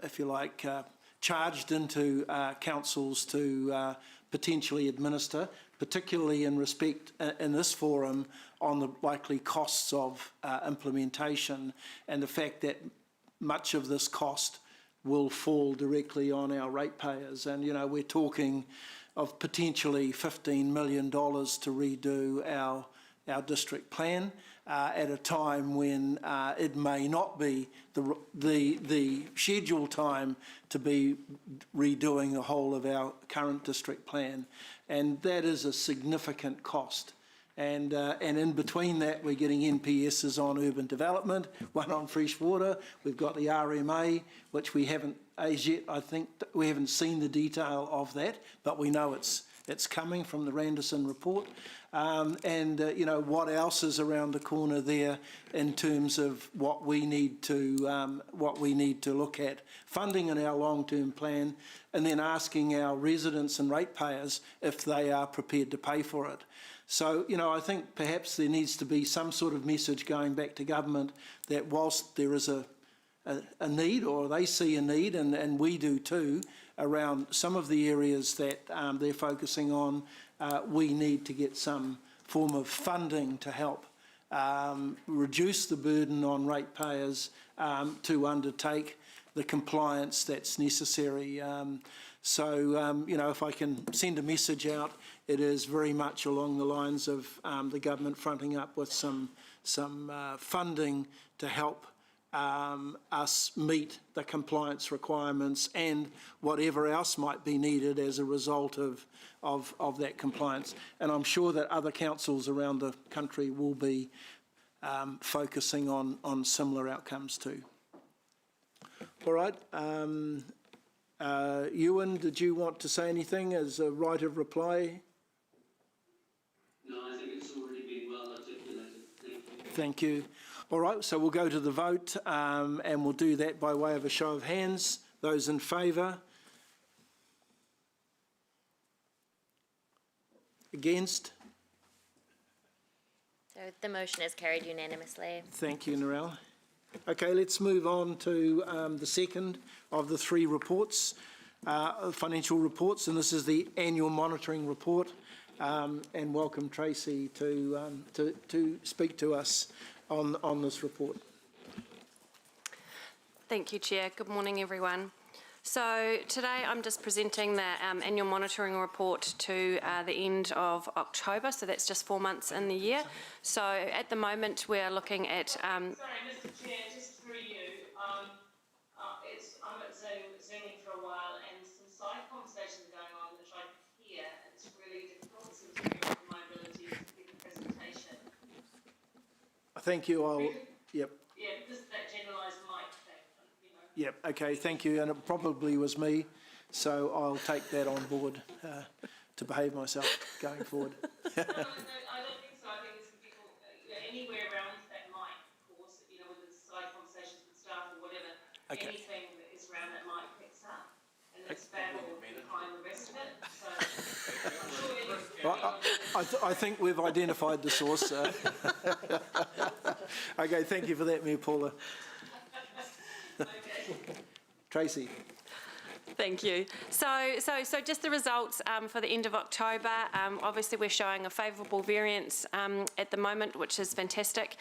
if you like, charged into councils to potentially administer, particularly in respect in this forum on the likely costs of implementation and the fact that much of this cost will fall directly on our ratepayers. And, we're talking of potentially $15 million to redo our district plan at a time when it may not be the scheduled time to be redoing the whole of our current district plan. And that is a significant cost. And in between that, we're getting NPSs on urban development, one on fresh water. We've got the RMA, which we haven't, as yet, I think, we haven't seen the detail of that, but we know it's coming from the Randerson report. What else is around the corner there in terms of what we need to look at funding in our long-term plan, and then asking our residents and ratepayers if they are prepared to pay for it. So, I think perhaps there needs to be some sort of message going back to government that whilst there is a need, or they see a need, and we do too, around some of the areas that they're focusing on, we need to get some form of funding to help reduce the burden on ratepayers to undertake the compliance that's necessary. So, you know, if I can send a message out, it is very much along the lines of the government fronting up with some funding to help us meet the compliance requirements and whatever else might be needed as a result of that compliance. And I'm sure that other councils around the country will be focusing on similar outcomes too. All right. Ewan, did you want to say anything as a right of reply? No, I think it's already been well articulated. Thank you. Thank you. All right, so we'll go to the vote and we'll do that by way of a show of hands. Those in favour? Against? So the motion is carried unanimously. Thank you, Narelle. Okay, let's move on to the second of the three reports, financial reports, and this is the annual monitoring report. And welcome Tracy to speak to us on this report. Thank you, Chair. Good morning, everyone. So today I'm just presenting the annual monitoring report to the end of October, so that's just 4 months in the year. So at the moment we're looking at... Sorry, Mr Chair, just through you. I'm at Zooming for a while and some side conversations are going on which I hear, and it's really difficult to my ability to get the presentation. Thank you. Yep. Yeah, because of that generalised mic thing, you know. Yep, okay, thank you, and it probably was me, so I'll take that on board to behave myself going forward. No, I don't think so. I think it's people anywhere around that mic, of course, you know, whether it's side conversations with staff or whatever, Okay. anything that is around that mic picks up, and it's battle behind the rest of it, so I'm sure I think we've identified the source. Okay, thank you for that, Mayor Paula. Tracy. Thank you. So just the results for the end of October. Obviously, we're showing a favourable variance at the moment, which is fantastic.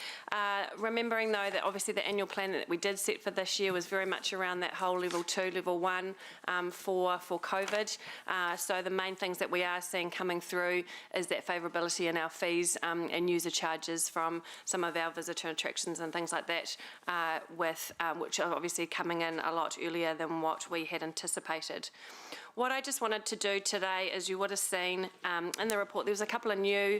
Remembering, though, that obviously the annual plan that we did set for this year was very much around that whole level 2, level 1 for COVID. So the main things that we are seeing coming through is that favourability in our fees and user charges from some of our visitor attractions and things like that, which are obviously coming in a lot earlier than what we had anticipated. What I just wanted to do today, as you would have seen in the report, there was a couple of new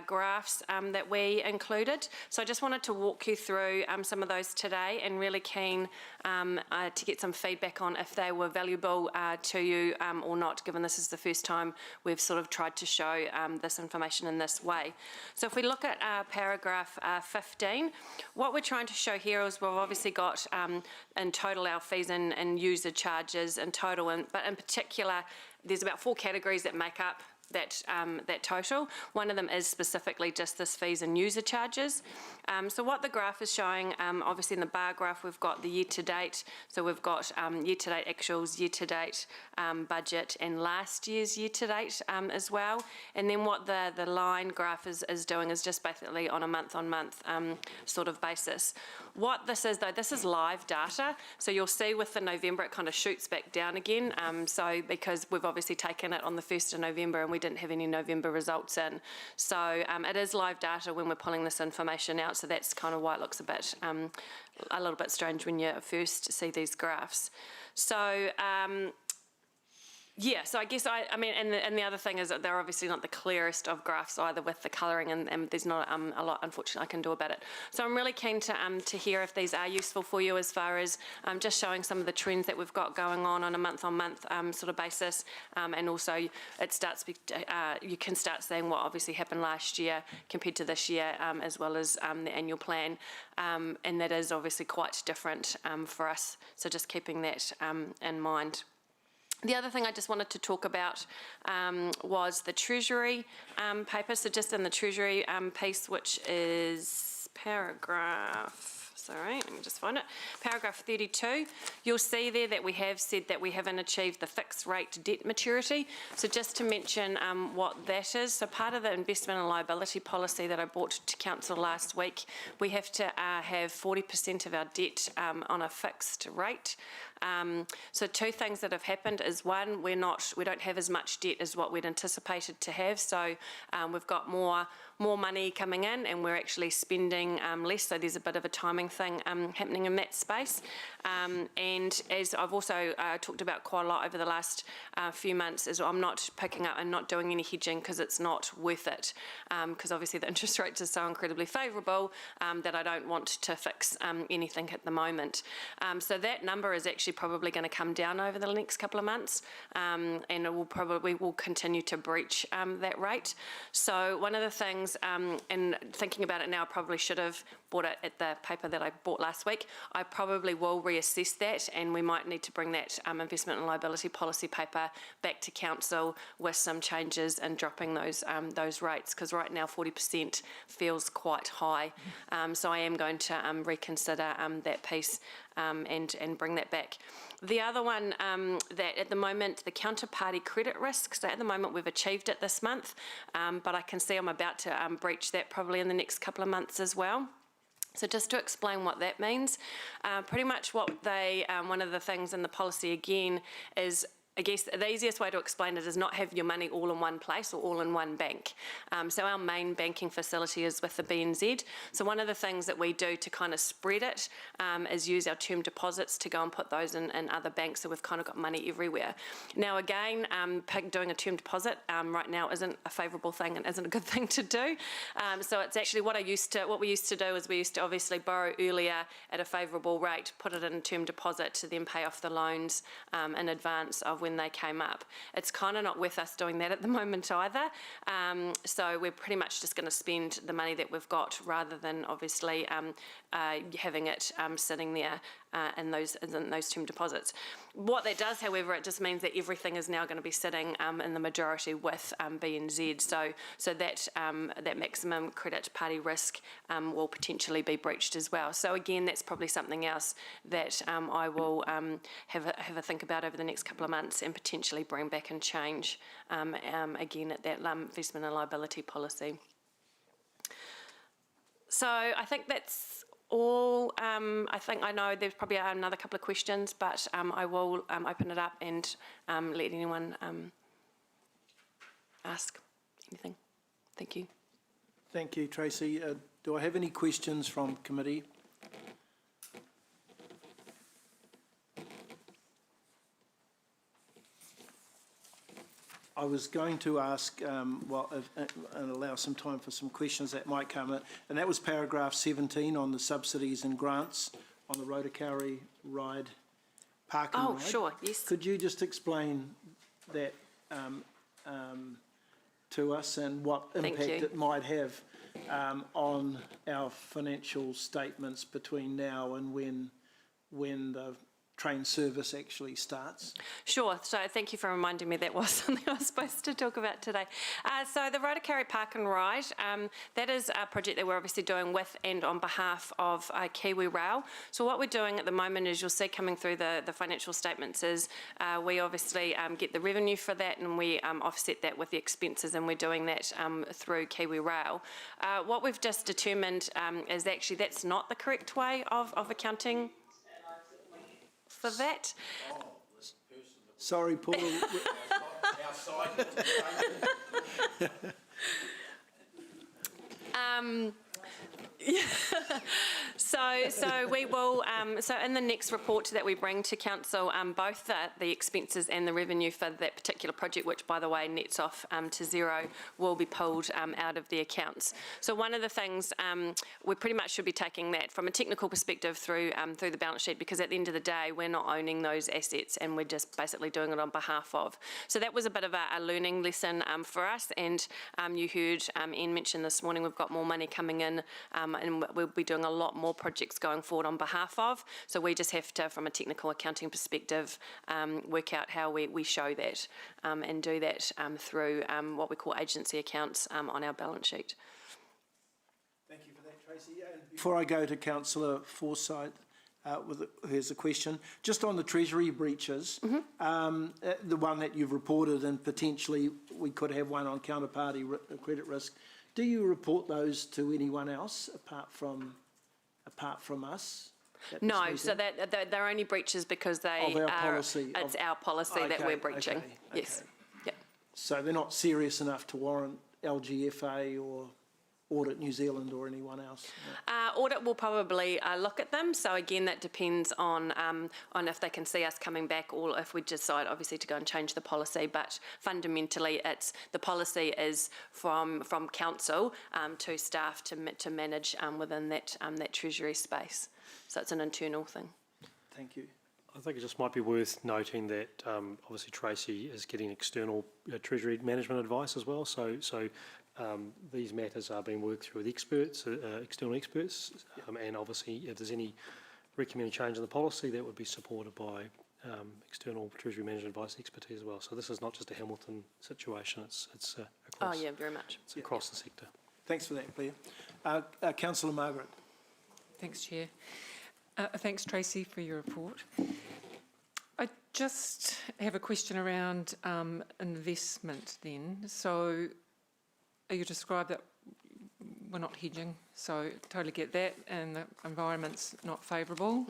graphs that we included. So I just wanted to walk you through some of those today, and really keen to get some feedback on if they were valuable to you or not, given this is the first time we've sort of tried to show this information in this way. So if we look at paragraph 15, what we're trying to show here is we've obviously got in total our fees and user charges in total, but in particular there's about 4 categories that make up that total. One of them is specifically just this fees and user charges. So what the graph is showing, obviously in the bar graph we've got the year-to-date, so we've got year-to-date actuals, year-to-date budget, and last year's year-to-date as well. And then what the line graph is doing is just basically on a month-on-month sort of basis. What this is, though, this is live data, so you'll see with the November it kind of shoots back down again, so because we've obviously taken it on the 1st of November and we didn't have any November results in. So it is live data when we're pulling this information out, so that's kind of why it looks a little bit strange when you first see these graphs. So yeah, so I guess I mean, and the other thing is that they're obviously not the clearest of graphs either with the colouring, and there's not a lot, unfortunately, I can do about it. So I'm really keen to hear if these are useful for you as far as just showing some of the trends that we've got going on a month-on-month sort of basis, and also it starts, you can start seeing what obviously happened last year compared to this year, as well as the annual plan, and that is obviously quite different for us, so just keeping that in mind. The other thing I just wanted to talk about was the Treasury paper. So just in the Treasury piece, which is paragraph, sorry, let me just find it, paragraph 32, you'll see there that we have said that we haven't achieved the fixed rate debt maturity. So just to mention what that is, so part of the investment and liability policy that I brought to Council last week, we have to have 40% of our debt on a fixed rate. So two things that have happened is one, we don't have as much debt as what we'd anticipated to have. So we've got more money coming in and we're actually spending less. So there's a bit of a timing thing happening in that space. And as I've also talked about quite a lot over the last few months, is I'm not picking up and not doing any hedging because it's not worth it. Because obviously the interest rates are so incredibly favourable that I don't want to fix anything at the moment. So that number is actually probably going to come down over the next couple of months, and it will probably continue to breach that rate. So one of the things, and thinking about it now, I probably should have bought it at the paper that I bought last week. I probably will reassess that, and we might need to bring that investment and liability policy paper back to council with some changes and dropping those rates, because right now 40% feels quite high. So I am going to reconsider that piece and bring that back. The other one that at the moment, the counterparty credit risk, so at the moment we've achieved it this month, but I can see I'm about to breach that probably in the next couple of months as well. So just to explain what that means, pretty much what one of the things in the policy again is, I guess the easiest way to explain it is not have your money all in one place or all in one bank. So our main banking facility is with the BNZ. So one of the things that we do to kind of spread it is use our term deposits to go and put those in other banks, so we've kind of got money everywhere. Now again, doing a term deposit right now isn't a favourable thing and isn't a good thing to do. So it's actually what we used to do is we used to obviously borrow earlier at a favourable rate, put it in a term deposit to then pay off the loans in advance of when they came up. It's kind of not worth us doing that at the moment either. So we're pretty much just going to spend the money that we've got rather than obviously having it sitting there in those term deposits. What that does, however, it just means that everything is now going to be sitting in the majority with BNZ. So that maximum credit party risk will potentially be breached as well. So again, that's probably something else that I will have a think about over the next couple of months and potentially bring back and change again at that investment and liability policy. So I think that's all. I know there's probably another couple of questions, but I will open it up and let anyone ask anything. Thank you. Thank you, Tracy. Do I have any questions from committee? I was going to ask, and allow some time for some questions that might come in, and that was paragraph 17 on the subsidies and grants on the Rotokauri ride, parking ride. Oh, sure, yes. Could you just explain that to us and what impact it might have on our financial statements between now and when the train service actually starts? Sure. So thank you for reminding me that was something I was supposed to talk about today. So the Rotokauri Park and Ride, that is a project that we're obviously doing with and on behalf of Kiwi Rail. So what we're doing at the moment is, you'll see coming through the financial statements, is we obviously get the revenue for that and we offset that with the expenses, and we're doing that through Kiwi Rail. What we've just determined is actually that's not the correct way of accounting for that. Sorry, Paul. So we will. So in the next report that we bring to council, both the expenses and the revenue for that particular project, which by the way nets off to zero, will be pulled out of the accounts. So one of the things we pretty much should be taking that from a technical perspective through the balance sheet, because at the end of the day we're not owning those assets and we're just basically doing it on behalf of. So that was a bit of a learning lesson for us, and you heard Ian mention this morning we've got more money coming in. And we'll be doing a lot more projects going forward on behalf of. So we just have to, from a technical accounting perspective, work out how we show that and do that through what we call agency accounts on our balance sheet. Thank you for that, Tracy. And before I go to Councillor Forsyth, here's a question. Just on the Treasury breaches, the one that you've reported, and potentially we could have one on counterparty credit risk. Do you report those to anyone else apart from us? at this No, meeting? so that they're only breaches because they Of our are, policy, it's our policy that Okay, we're breaching. okay, Yes. okay. Yep. So they're not serious enough to warrant LGFA or Audit New Zealand or anyone else? No. Audit will probably look at them. So again, that depends on if they can see us coming back, or if we decide obviously to go and change the policy. But fundamentally, the policy is from council to staff to manage within that treasury space. So it's an internal thing. Thank you. I think it just might be worth noting that obviously Tracy is getting external Treasury management advice as well. So these matters are being worked through with experts, external experts, and obviously if there's any recommended change in the policy, that would be supported by external Treasury management advice expertise as well. So this is not just a Hamilton situation; it's across. Oh yeah, very much. It's across the sector. Thanks for that, Claire. Councillor Margaret. Thanks, Chair. Thanks, Tracy, for your report. I just have a question around investment then. So you described that we're not hedging, so totally get that, and the environment's not favourable.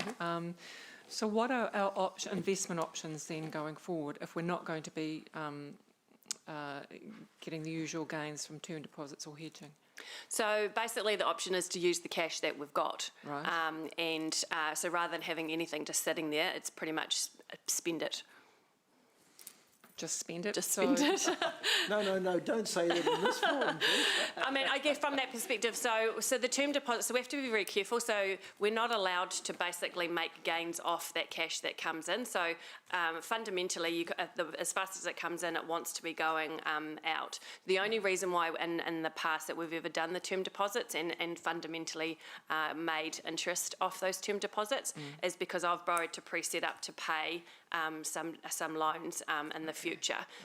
So what are our investment options then going forward if we're not going to be getting the usual gains from term deposits or hedging? So basically the option is to use the cash that we've got. Right. So rather than having anything just sitting there, it's pretty much spend it. Just spend it? Just spend it. No, don't say that in this forum, please. I mean, I guess from that perspective, so the term deposit, so we have to be very careful. So we're not allowed to basically make gains off that cash that comes in. So fundamentally, as fast as it comes in, it wants to be going out. The only reason why in the past that we've ever done the term deposits and fundamentally made interest off those term deposits is because I've borrowed to pre-set up to pay some loans in the future.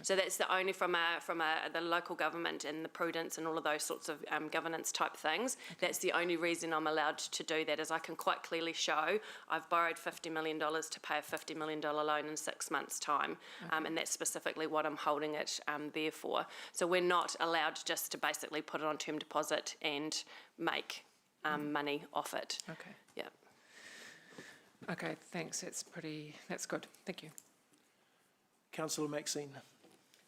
So that's the only from the local government and the prudence and all of those sorts of governance type things. That's the only reason I'm allowed to do that, is I can quite clearly show I've borrowed $50 million to pay a $50 million loan in 6 months' time, and that's specifically what I'm holding it there for. So we're not allowed just to basically put it on term deposit and make money off it. Okay. Yeah. Okay, thanks. That's good. Thank you. Councillor Maxine.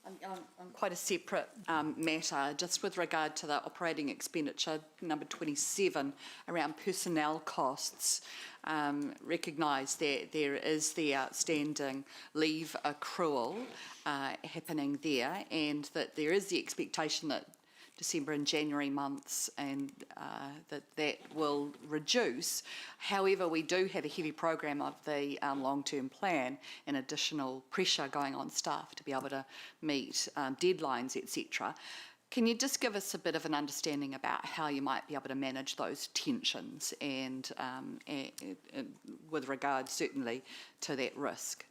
On quite a separate matter, just with regard to the operating expenditure, number 27, around personnel costs, recognise that there is the outstanding leave accrual happening there, and that there is the expectation that December and January months and that will reduce. However, we do have a heavy program of the long-term plan and additional pressure going on staff to be able to meet deadlines, etc. Can you just give us a bit of an understanding about how you might be able to manage those tensions and with regard certainly to that risk?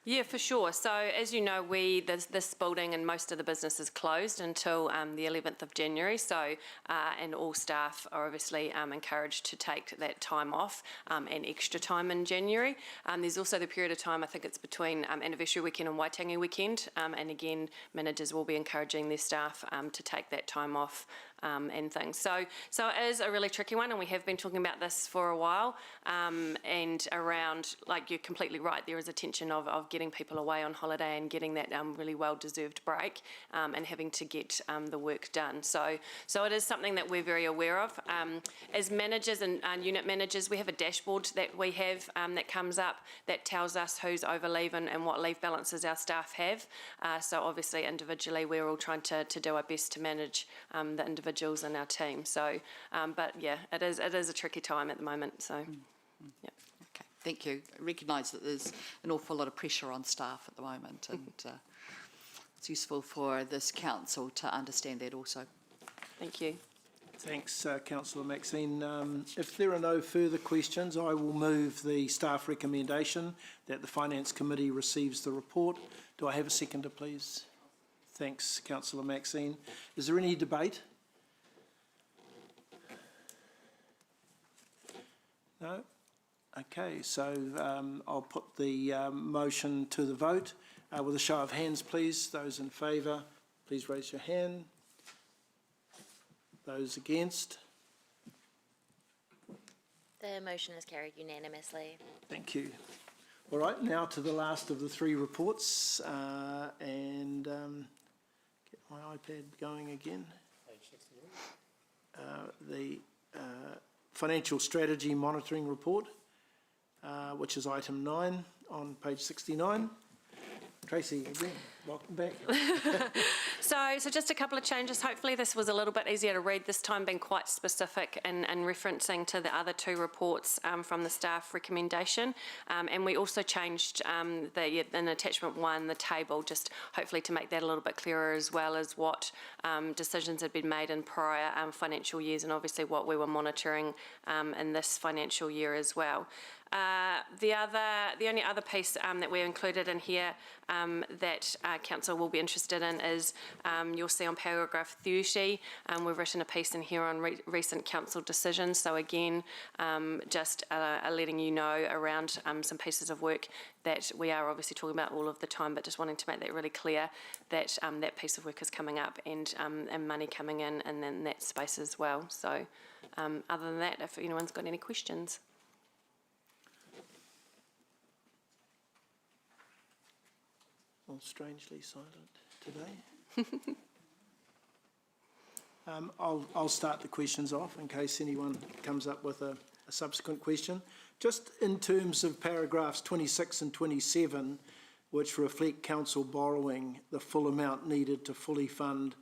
Yeah, for sure. So as you know, this building and most of the business is closed until the 11th of January. So, and all staff are obviously encouraged to take that time off and extra time in January. There's also the period of time, I think it's between anniversary weekend and Waitangi weekend. And again, managers will be encouraging their staff to take that time off and things. So it is a really tricky one, and we have been talking about this for a while. And around, like you're completely right, there is a tension of getting people away on holiday and getting that really well-deserved break and having to get the work done. So it is something that we're very aware of. As managers and unit managers, we have a dashboard that we have that comes up that tells us who's over leave and what leave balances our staff have. So obviously individually we're all trying to do our best to manage the individuals in our team. So, but yeah, it is a tricky time at the moment. So, yeah. Okay, thank you. I recognise that there's an awful lot of pressure on staff at the moment, and it's useful for this council to understand that also. Thank you. Thanks, Councillor Maxine. If there are no further questions, I will move the staff recommendation that the Finance Committee receives the report. Do I have a seconder, please? Thanks, Councillor Maxine. Is there any debate? No? Okay, so I'll put the motion to the vote. With a show of hands, please. Those in favour, please raise your hand. Those against? The motion is carried unanimously. Thank you. All right, now to the last of the three reports, and get my iPad going again. The Financial Strategy Monitoring Report, which is item 9 on page 69. Tracy, again, welcome back. So just a couple of changes. Hopefully this was a little bit easier to read this time, being quite specific and referencing to the other two reports from the staff recommendation. And we also changed in attachment 1, the table, just hopefully to make that a little bit clearer, as well as what decisions had been made in prior financial years, and obviously what we were monitoring in this financial year as well. The only other piece that we included in here that Council will be interested in is you'll see on paragraph 30, we've written a piece in here on recent Council decisions. So again, just letting you know around some pieces of work that we are obviously talking about all of the time, but just wanting to make that really clear that that piece of work is coming up and money coming in then that space as well. So other than that, if anyone's got any questions. All strangely silent today. I'll start the questions off in case anyone comes up with a subsequent question. Just in terms of paragraphs 26 and 27, which reflect council borrowing the full amount needed to fully fund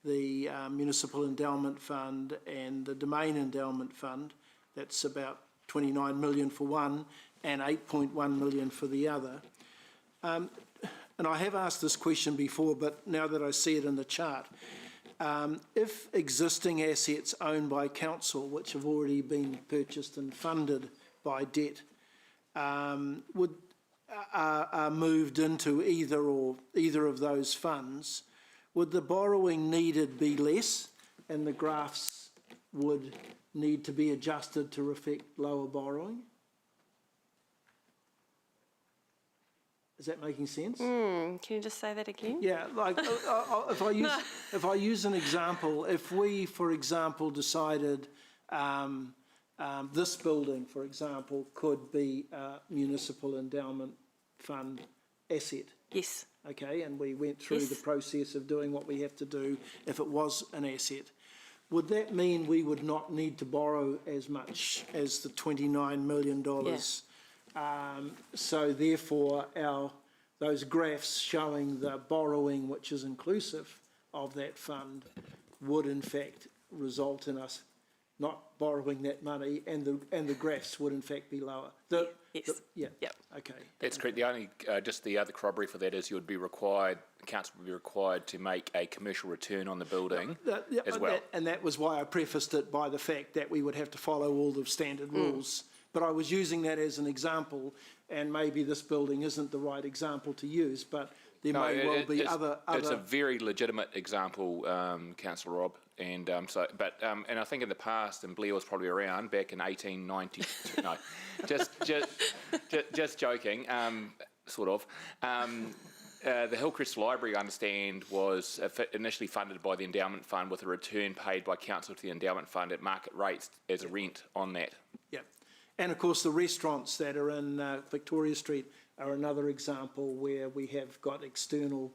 the Municipal Endowment Fund and the Domain Endowment Fund, that's about 29 million for one and 8.1 million for the other. And I have asked this question before, but now that I see it in the chart, if existing assets owned by council, which have already been purchased and funded by debt, are moved into either of those funds, would the borrowing needed be less, and the graphs would need to be adjusted to reflect lower borrowing? Is that making sense? Can you just say that again? Yeah, like if I use an example, if we, for example, decided this building, for example, could be a municipal endowment fund asset. Yes. Okay, and we went through the process of doing what we have to do if it was an asset. Would that mean we would not need to borrow as much as the $29 million? Yeah. So therefore, those graphs showing the borrowing, which is inclusive of that fund, would in fact result in us not borrowing that money, and the graphs would in fact be lower. Okay. That's correct. The only just the other corroboree for that is you would be required, the council would be required to make a commercial return on the building as well. And that was why I prefaced it by the fact that we would have to follow all the standard rules. But I was using that as an example, and maybe this building isn't the right example to use, but there may well be other... It's a very legitimate example, Councillor Rob, and and I think in the past, and Blair was probably around back in 1890. No, just joking, sort of. The Hillcrest Library, I understand, was initially funded by the Endowment Fund with a return paid by council to the Endowment Fund at market rates as a rent on that. Yeah. And of course the restaurants that are in Victoria Street are another example where we have got external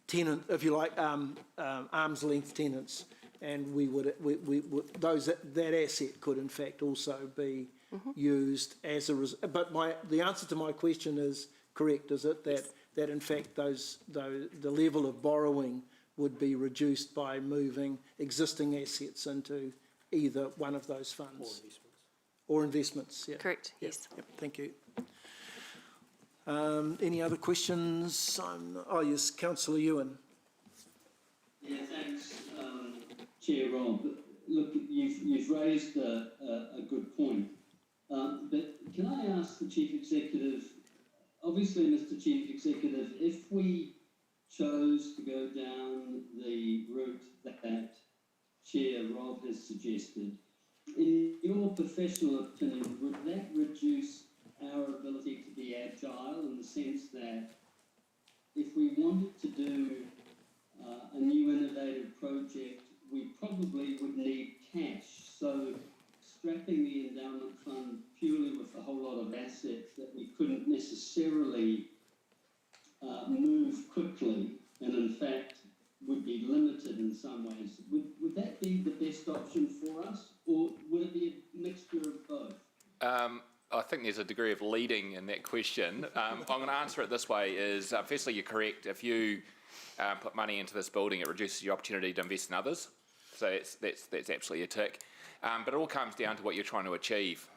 tenant, if you like, arm's length tenants, and that asset could in fact also be used as a result. But the answer to my question is correct, is it? That in fact the level of borrowing would be reduced by moving existing assets into either one of those funds. Or investments, yeah. Correct, yes. Yep, thank you. Any other questions? Yes, Councillor Ewan. Yeah, thanks, Chair Rob. Look, you've raised a good point. But can I ask the Chief Executive, obviously, Mr. Chief Executive, if we chose to go down the route that Chair Rob has suggested, in your professional opinion, would that reduce our ability to be agile in the sense that if we wanted to do a new innovative project, we probably would need cash? So strapping the endowment fund assets that we couldn't necessarily move quickly, and in fact would be limited in some ways. Would that be the best option for us, or would it be a mixture of both? I think there's a degree of leading in that question. I'm going to answer it this way: is firstly, you're correct. If you put money into this building, it reduces your opportunity to invest in others. So that's absolutely a tick. But it all comes down to what you're trying to achieve.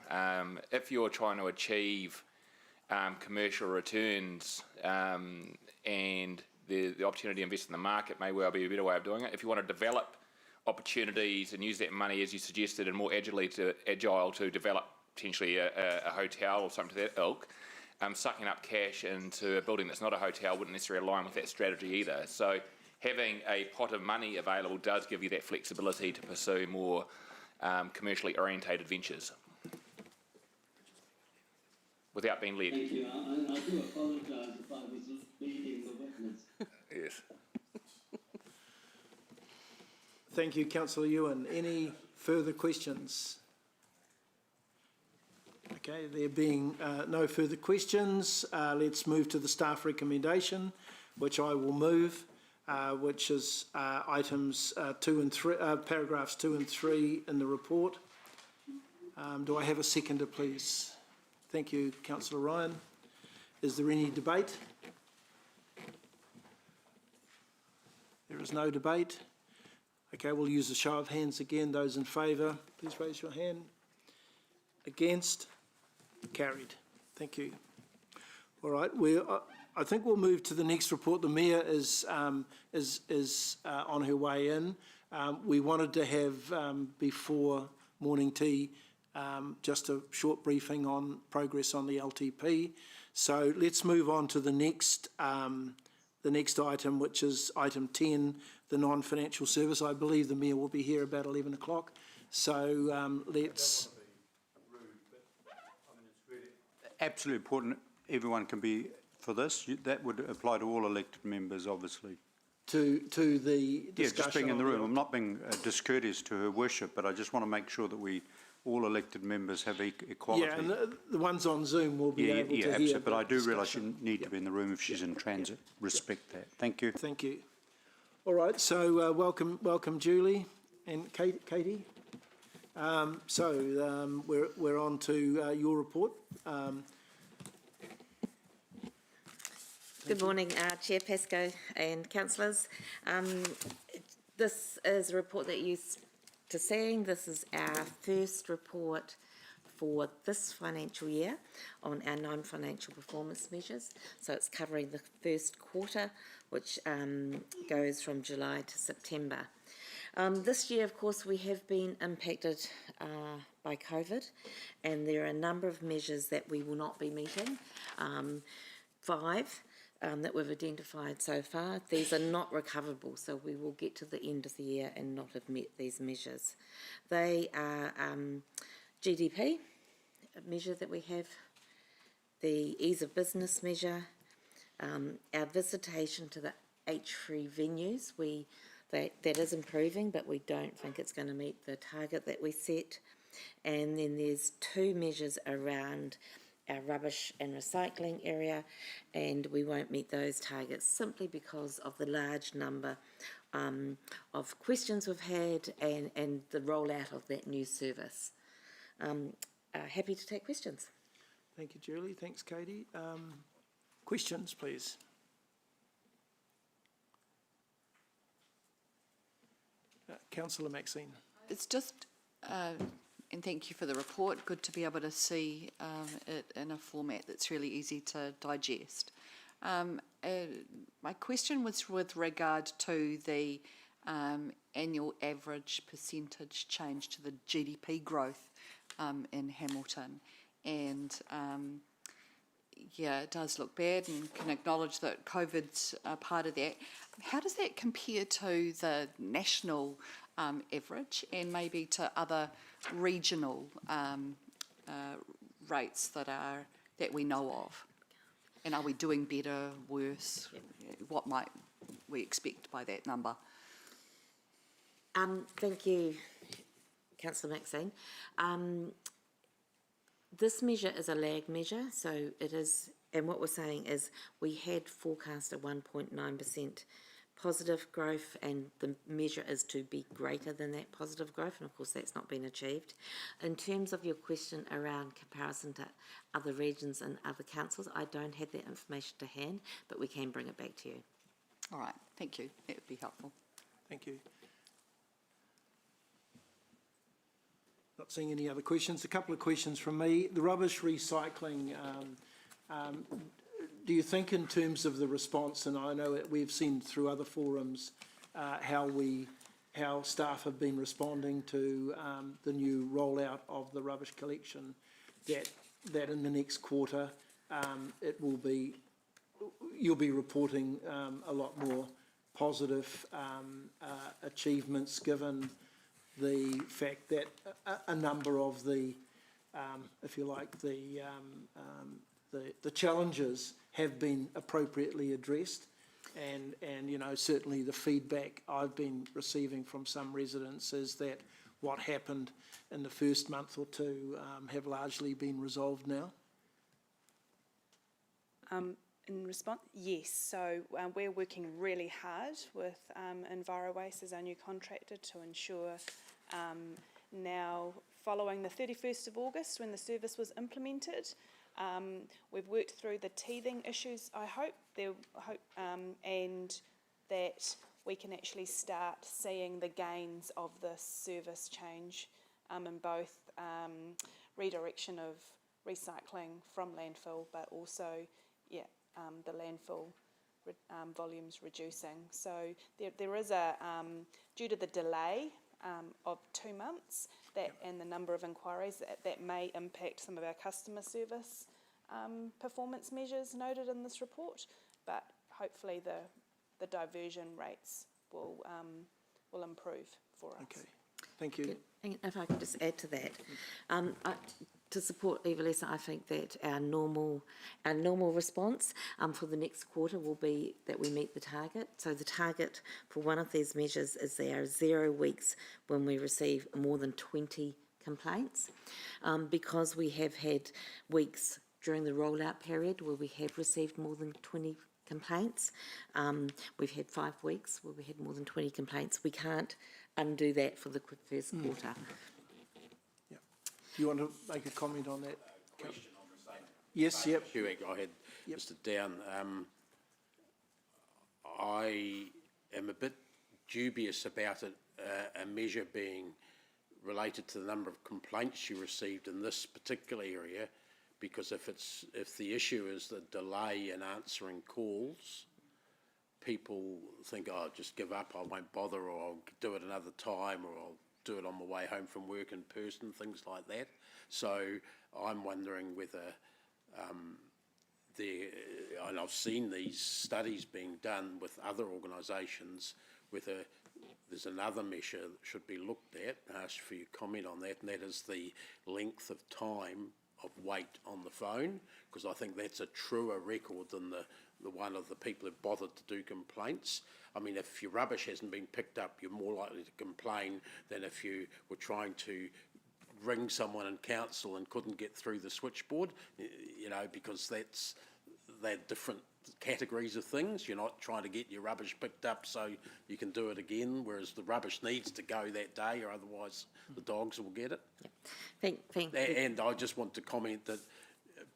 If you're trying to achieve commercial returns and the opportunity to invest in the market may well be a better way of doing it. If you want to develop opportunities and use that money, as you suggested, and more agile to develop potentially a hotel or something to that ilk, sucking up cash into a building that's not a hotel wouldn't necessarily align with that strategy either. So having a pot of money available does give you that flexibility to pursue more commercially orientated ventures without being led. Thank you. I do apologise if I was leading the witness. Yes. Thank you, Councillor Ewan. Any further questions? Okay, there being no further questions, let's move to the staff recommendation, which I will move, which is items 2 and 3, paragraphs 2 and 3 in the report. Do I have a seconder, please? Thank you, Councillor Ryan. Is there any debate? There is no debate. Okay, we'll use a show of hands again. Those in favour, please raise your hand. Against? Carried. Thank you. All right, I think we'll move to the next report. The Mayor is on her way in. We wanted to have, before morning tea, just a short briefing on progress on the LTP. So let's move on to the next item, which is item 10, the non-financial service. I believe the Mayor will be here about 11 o'clock. So let's... Absolutely important. Everyone can be for this. That would apply to all elected members, obviously. To the discussion. Yeah, just being in the room. I'm not being discourteous to her worship, but I just want to make sure that we all elected members have equality. Yeah, and the ones on Zoom will be able to hear. Absolutely. But I do realise you need to be in the room if she's in transit. Respect that. Thank you. Thank you. All right. So welcome, Julie and Katie. We're on to your report. Good morning, Chair Pascoe and councillors. This is a report that you're used to seeing. This is our first report for this financial year on our non-financial performance measures. So it's covering the first quarter, which goes from July to September. This year, of course, we have been impacted by COVID, and there are a number of measures that we will not be meeting. 5 that we've identified so far. These are not recoverable, so we will get to the end of the year and not have met these measures. They are GDP, a measure that we have, the ease of business measure, our visitation to the H3 venues. That is improving, but we don't think it's going to meet the target that we set. And then there's 2 measures around our rubbish and recycling area, and we won't meet those targets simply because of the large number of questions we've had and the rollout of that new service. Happy to take questions. Thank you, Julie. Thanks, Katie. Questions, please. Councillor Maxine. It's just, and thank you for the report, good to be able to see it in a format that's really easy to digest. My question was with regard to the annual average percentage change to the GDP growth in Hamilton. And yeah, it does look bad, and can acknowledge that COVID's part of that. How does that compare to the national average and maybe to other regional rates that we know of? And are we doing better, worse? What might we expect by that number? Thank you, Councillor Maxine. This measure is a lag measure, so it is, and what we're saying is we had forecast a 1.9% positive growth, and the measure is to be greater than that positive growth, and of course that's not been achieved. In terms of your question around comparison to other regions and other councils, I don't have that information to hand, but we can bring it back to you. All right, thank you. That would be helpful. Thank you. Not seeing any other questions. A couple of questions from me. The rubbish recycling, do you think in terms of the response, and I know that we've seen through other forums how staff have been responding to the new rollout of the rubbish collection, that in the next quarter you'll be reporting a lot more positive achievements, given the fact that a number of the, if you like, the challenges have been appropriately addressed, and you know, certainly the feedback I've been receiving from some residents is that what happened in the first month or two have largely been resolved now. In response, yes. So we're working really hard with EnviroWaste as our new contractor to ensure now, following the 31st of August when the service was implemented, we've worked through the teething issues, I hope, and that we can actually start seeing the gains of this service change in both redirection of recycling from landfill, but also, the landfill volumes reducing. So there is a, due to the delay of 2 months and the number of inquiries, that may impact some of our customer service performance measures noted in this report, but hopefully the diversion rates will improve for us. Okay, thank you. And if I could just add to that, to support Eva-Lisa, I think that our normal response for the next quarter will be that we meet the target. So the target for one of these measures is there are 0 weeks when we receive more than 20 complaints, because we have had weeks during the rollout period where we have received more than 20 complaints. We've had 5 weeks where we had more than 20 complaints. We can't undo that for the first quarter. Do you want to make a comment on that? Question on the same. Yes, yep. I had Mr. Down. I am a bit dubious about it, a measure being related to the number of complaints you received in this particular area, because if the issue is the delay in answering calls, people think, oh, I'll just give up, I won't bother, or I'll do it another time, or I'll do it on my way home from work in person, things like that. So I'm wondering whether and I've seen these studies being done with other organisations, whether there's another measure that should be looked at, ask for your comment on that, and that is the length of time of wait on the phone, because I think that's a truer record than the one of the people who bothered to do complaints. I mean, if your rubbish hasn't been picked up, you're more likely to complain than if you were trying to ring someone in council and couldn't get through the switchboard, you know, because they're different categories of things. You're not trying to get your rubbish picked up so you can do it again, whereas the rubbish needs to go that day, or otherwise the dogs will get it. Thank you. And I just want to comment that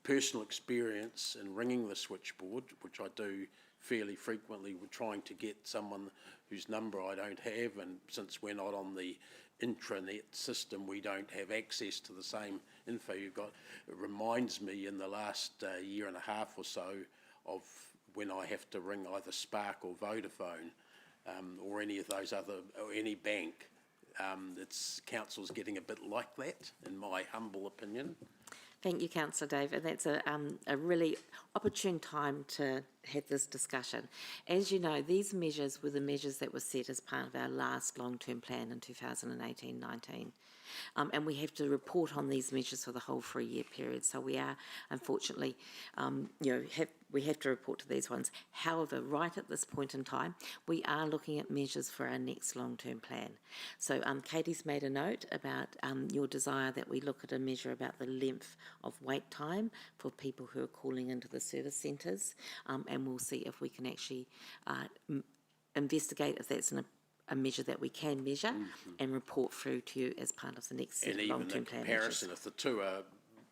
personal experience in ringing the switchboard, which I do fairly frequently, with trying to get someone whose number I don't have, and since we're not on the intranet system, we don't have access to the same info you've got. It reminds me in the last year and a half or so of when I have to ring either Spark or Vodafone, or any of those other, or any bank. Council's getting a bit like that, in my humble opinion. Thank you, Councillor David. That's a really opportune time to have this discussion. As you know, these measures were the measures that were set as part of our last long-term plan in 2018-19. And we have to report on these measures for the whole 3-year period. So we are, unfortunately, we have to report to these ones. However, right at this point in time, we are looking at measures for our next long-term plan. So Katie's made a note about your desire that we look at a measure about the length of wait time for people who are calling into the service centres, and we'll see if we can actually investigate if that's a measure that we can measure and report through to you as part of the next set of long-term plan measures. And even in comparison, if the two are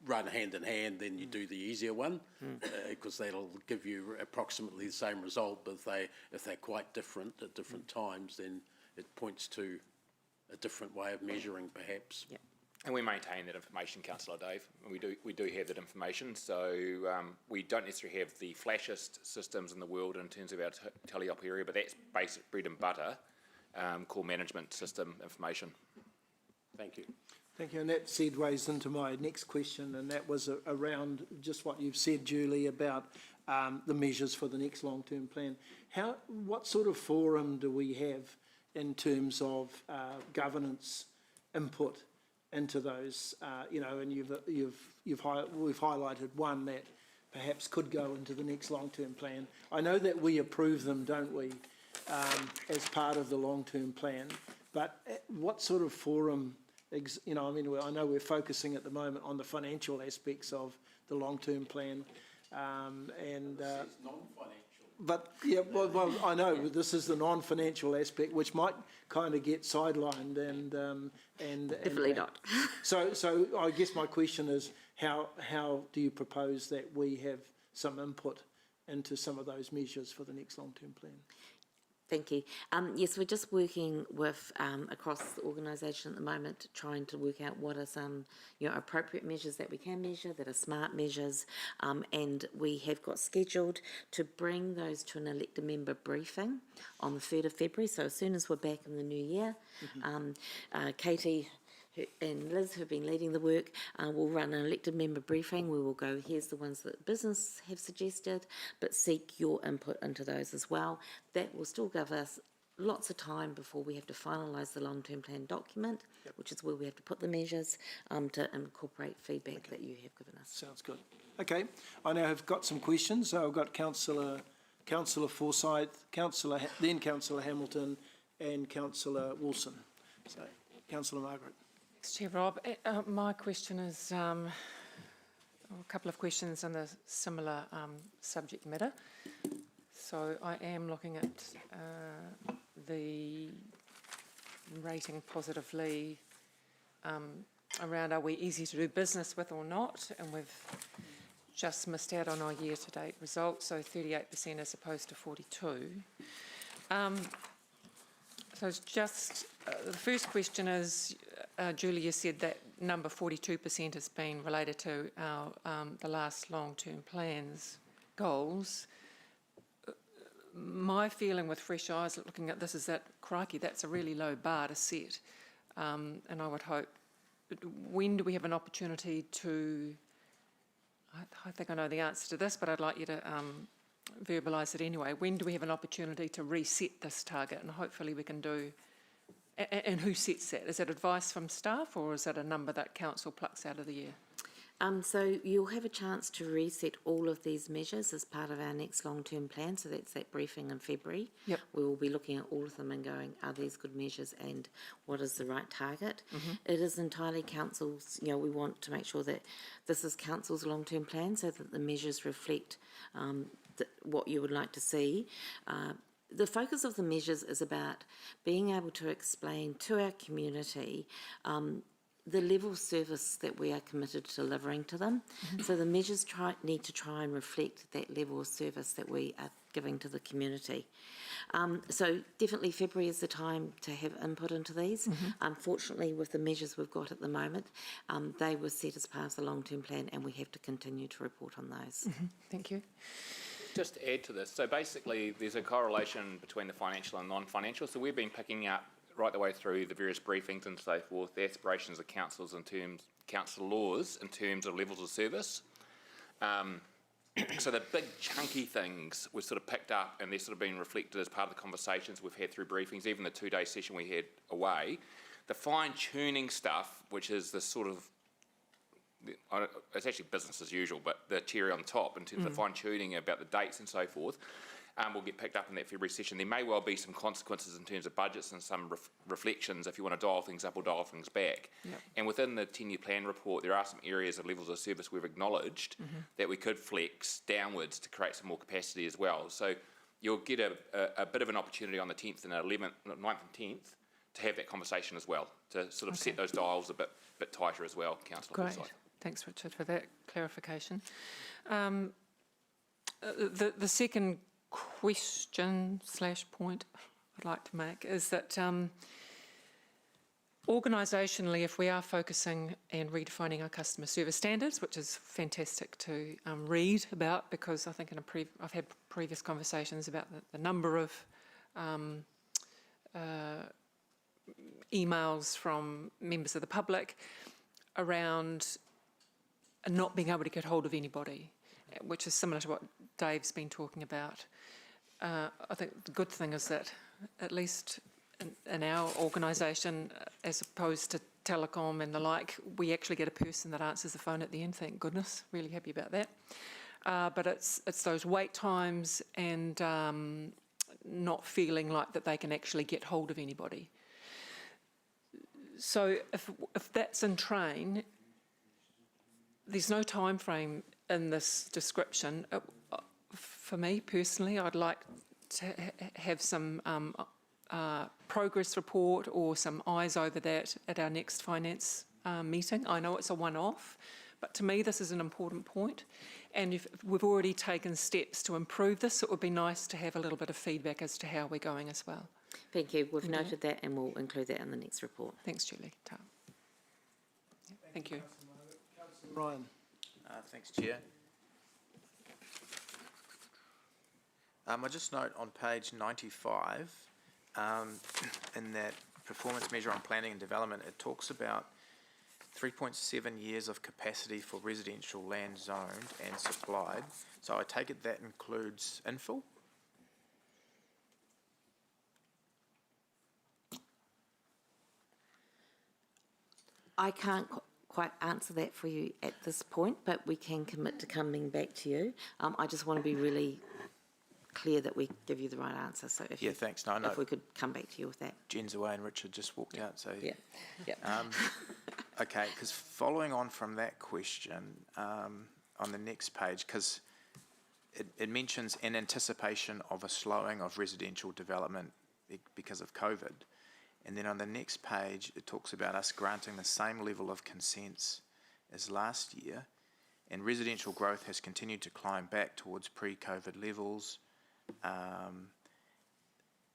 run hand in hand, then you do the easier one, because that'll give you approximately the same result. But if they're quite different at different times, then it points to a different way of measuring, perhaps. Yep. And we maintain that information, Councillor Dave. We do have that information. So we don't necessarily have the flashest systems in the world in terms of our tele-op area, but that's basic bread and butter core management system information. Thank you. Thank you, and that segues into my next question, and that was around just what you've said, Julie, about the measures for the next long-term plan. What sort of forum do we have in terms of governance input into those? And we've highlighted one that perhaps could go into the next long-term plan. I know that we approve them, don't we, as part of the long-term plan, but what sort of forum? I know we're focusing at the moment on the financial aspects of the long-term plan, non-financial. But yeah, well, I know this is the non-financial aspect, which might kind of get sidelined, and Definitely not. So I guess my question is, how do you propose that we have some input into some of those measures for the next long-term plan? Thank you. Yes, we're just working with across the organisation at the moment, trying to work out what are some appropriate measures that we can measure, that are smart measures, and we have got scheduled to bring those to an elected member briefing on the 3rd of February. So as soon as we're back in the new year, Katie and Liz, who've been leading the work, will run an elected member briefing. We will go, here's the ones that business have suggested, but seek your input into those as well. That will still give us lots of time before we have to finalise the long-term plan document, which is where we have to put the measures to incorporate feedback that you have given us. Sounds good. Okay, I now have got some questions. So I've got Councillor Forsyth, Councillor Hamilton, and Councillor Wilson. So, Councillor Margaret. Thanks, Chair Rob. My question is a couple of questions on the similar subject matter. So I am looking at the rating positively around are we easy to do business with or not, and we've just missed out on our year-to-date results, so 38% as opposed to 42%. So it's just, the first question is, Julia said that number 42% has been related to our the last long-term plans goals. My feeling with fresh eyes looking at this is that, crikey, that's a really low bar to set. And I would hope, when do we have an opportunity to, I think I know the answer to this, but I'd like you to verbalise it anyway. When do we have an opportunity to reset this target? And hopefully we can do, and who sets that? Is it advice from staff, or is it a number that council plucks out of the air? So you'll have a chance to reset all of these measures as part of our next long-term plan. So that's that briefing in February. Yep. We will be looking at all of them and going, are these good measures and what is the right target? It is entirely council's, we want to make sure that this is council's long-term plan so that the measures reflect what you would like to see. The focus of the measures is about being able to explain to our community the level of service that we are committed to delivering to them. So the measures need to try and reflect that level of service that we are giving to the community. So definitely February is the time to have input into these. Unfortunately, with the measures we've got at the moment, they were set as part of the long-term plan, and we have to continue to report on those. Thank you. Just to add to this, so basically there's a correlation between the financial and non-financial. So we've been picking up right the way through the various briefings and so forth, the aspirations of councils in terms, council laws in terms of levels of service. So the big chunky things were sort of picked up, and they're sort of being reflected as part of the conversations we've had through briefings, even the 2-day session we had away. the fine-tuning stuff, which is the sort of, it's actually business as usual, but the cherry on top in terms of fine-tuning about the dates and so forth, will get picked up in that February session. There may well be some consequences in terms of budgets and some reflections if you want to dial things up or dial things back. Yep. And within the 10-year plan report, there are some areas of levels of service we've acknowledged that we could flex downwards to create some more capacity as well. So you'll get a bit of an opportunity on the 10th and 11th, 9th and 10th to have that conversation as well, to sort of set those dials a bit tighter as well, Councillor. Great. Thanks, Richard, for that clarification. The second question / point I'd like to make is that organisationally, if we are focusing and redefining our customer service standards, which is fantastic to read about, because I think I've had previous conversations about the number of emails from members of the public around not being able to get hold of anybody, which is similar to what Dave's been talking about. I think the good thing is that at least in our organisation, as opposed to telecom and the like, we actually get a person that answers the phone at the end. Thank goodness, really happy about that. But it's those wait times and not feeling like that they can actually get hold of anybody. So if that's in train, there's no time frame in this description. For me personally, I'd like to have some progress report or some eyes over that at our next finance meeting. I know it's a one-off, but to me this is an important point. And if we've already taken steps to improve this, it would be nice to have a little bit of feedback as to how we're going as well. Thank you. We've noted that and we'll include that in the next report. Thanks, Julie. Thank you. Councillor Ryan. Thanks, Chair. I just note on page 95, in that performance measure on planning and development, it talks about 3.7 years of capacity for residential land zoned and supplied. So I take it that includes infill? I can't quite answer that for you at this point, but we can commit to coming back to you. I just want to be really clear that we give you the right answer. So if Thanks. No, if we could come back to you with that. Jen's away and Richard just walked out. So yeah. Okay, because following on from that question, on the next page, because it mentions in anticipation of a slowing of residential development because of COVID. And then on the next page, it talks about us granting the same level of consents as last year, and residential growth has continued to climb back towards pre-COVID levels.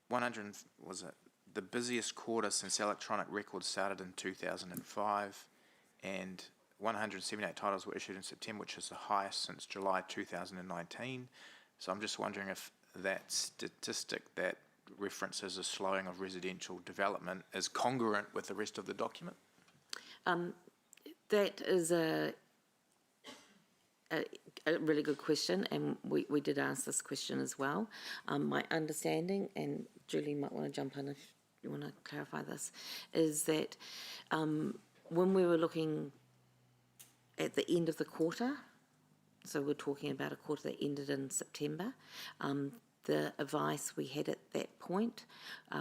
100 was it the busiest quarter since electronic records started in 2005, and 178 titles were issued in September, which is the highest since July 2019. So I'm just wondering if that statistic that references a slowing of residential development is congruent with the rest of the document? That is a really good question, and we did ask this question as well. My understanding, and Julie might want to jump in if you want to clarify this, is that when we were looking at the end of the quarter, so we're talking about a quarter that ended in September, the advice we had at that point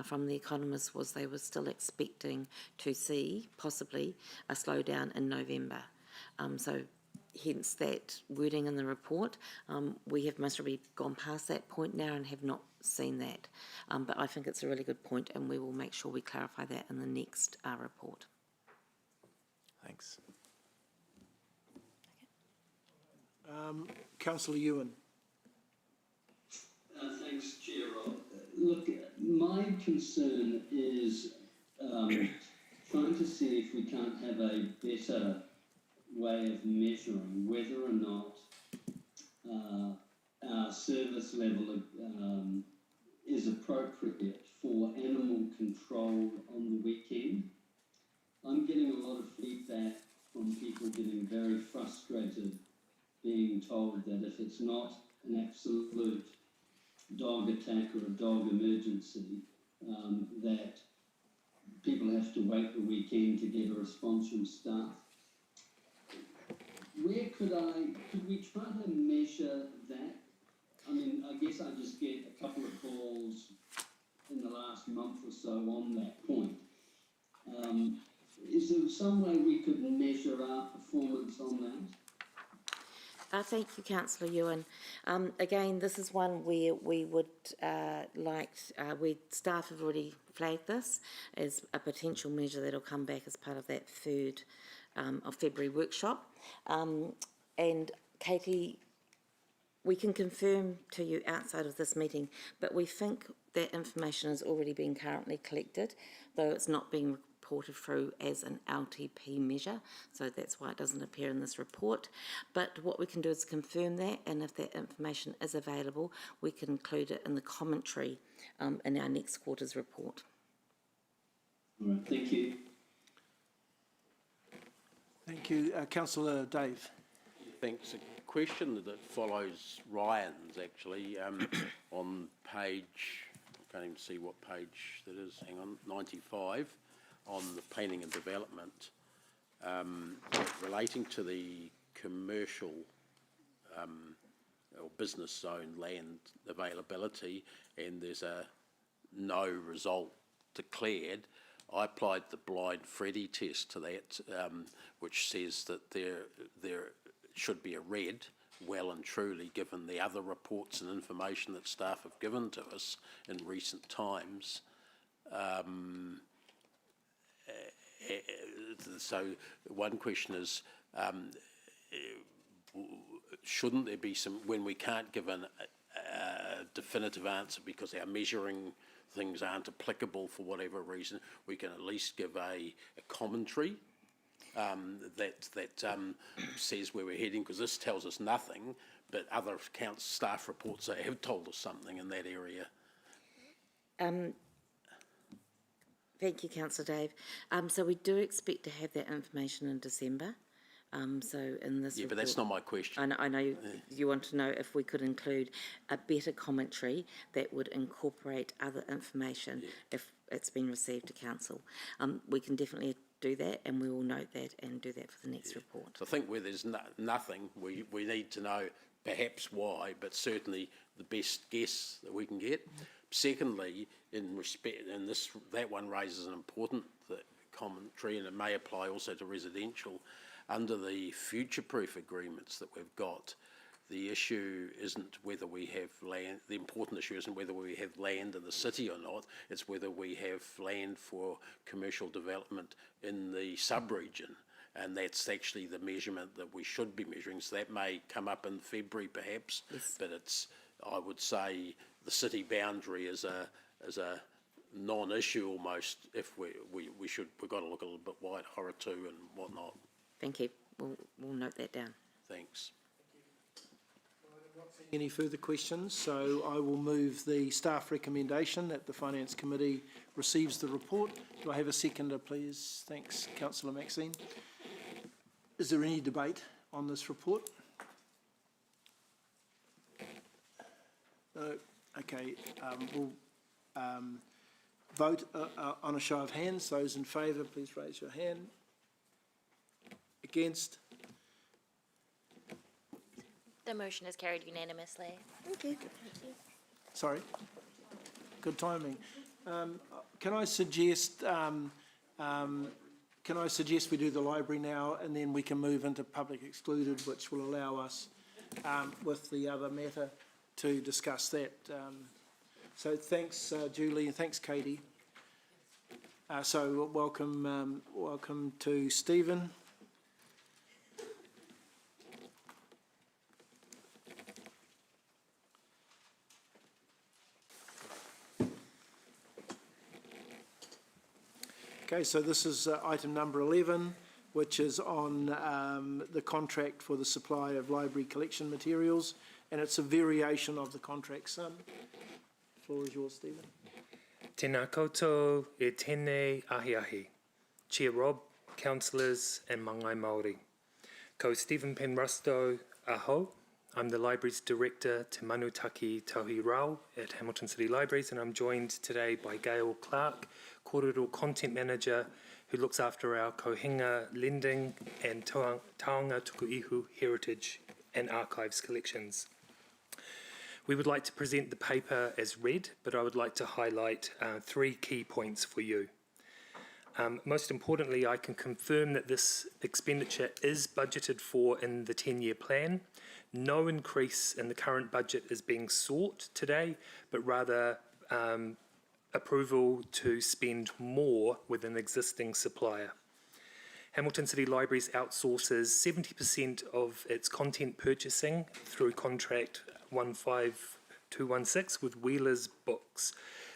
from the economists was they were still expecting to see possibly a slowdown in November. So hence that wording in the report. We have most probably gone past that point now and have not seen that. But I think it's a really good point, and we will make sure we clarify that in the next report. Thanks. Councillor Ewan. Thanks, Chair Rob. Look, my concern is trying to see if we can't have a better way of measuring whether or not our service level is appropriate for animal control on the weekend. I'm getting a lot of feedback from people getting very frustrated, being told that if it's not an absolute dog attack or a dog emergency, that people have to wait the weekend to get a response from staff. Where could we try to measure that? I mean, I guess I just get a couple of calls in the last month or so on that point. Is there some way we could measure our performance on that? Thank you, Councillor Ewan. Again, this is one where we would staff have already flagged this as a potential measure that will come back as part of that 3rd of February workshop. And Katie, we can confirm to you outside of this meeting, but we think that information is already being currently collected, though it's not being reported through as an LTP measure, so that's why it doesn't appear in this report. But what we can do is confirm that, and if that information is available, we can include it in the commentary in our next quarter's report. All right, thank you. Thank you. Councillor Dave. Thanks. A question that follows Ryan's actually on page, I can't even see what page that is, hang on, 95, on the planning and development, relating to the commercial or business zone land availability, and there's a no result declared. I applied the blind Freddy test to that, which says that there should be a red, well and truly, given the other reports and information that staff have given to us in recent times. So one question is, shouldn't there be some, when we can't give a definitive answer because our measuring things aren't applicable for whatever reason, we can at least give a commentary that says where we're heading, because this tells us nothing, but other staff reports have told us something in that area. Thank you, Councillor Dave. So we do expect to have that information in December. So in this report, but that's not my question. I know you want to know if we could include a better commentary that would incorporate other information if it's been received to council. We can definitely do that, and we will note that and do that for the next report. So I think where there's nothing, we need to know perhaps why, but certainly the best guess that we can get. Secondly, in respect, and that one raises an important commentary, and it may apply also to residential. Under the future-proof agreements that we've got, the issue isn't whether we have land, the important issue isn't whether we have land in the city or not, it's whether we have land for commercial development in the sub-region. And that's actually the measurement that we should be measuring. So that may come up in February perhaps, but it's, I would say, the city boundary is a non-issue almost. If we've got to look a little bit wide, Horatu and whatnot. Thank you. We'll note that down. Thanks. Any further questions? So I will move the staff recommendation that the Finance Committee receives the report. Do I have a seconder, please? Thanks, Councillor Maxine. Is there any debate on this report? No. Okay. We'll vote on a show of hands. Those in favour, please raise your hand. Against? The motion is carried unanimously. Thank you. Sorry. Good timing. Can I suggest we do the library now, and then we can move into public excluded, which will allow us, with the other matter, to discuss that. So thanks, Julie, and thanks, Katie. So welcome to Stephen. Okay, so this is item number 11, which is on the contract for the supply of library collection materials, and it's a variation of the contract sum. The floor is yours, Stephen. Tēnā koutou e tēnei ahi ahi. Chair Rob, councillors and mangai Māori. Ko Stephen Penrusto aho, I'm the Libraries Director Te Manutaki Tauhi Rao at Hamilton City Libraries, and I'm joined today by Gail Clark, Kōrero Content Manager, who looks after our Kohinga Lending and Taonga Tukuihu Heritage and Archives collections. We would like to present the paper as read, but I would like to highlight 3 key points for you. Most importantly, I can confirm that this expenditure is budgeted for in the 10-year plan. No increase in the current budget is being sought today, but rather approval to spend more with an existing supplier. Hamilton City Libraries outsources 70% of its content purchasing through contract 15216 with Wheeler's Books.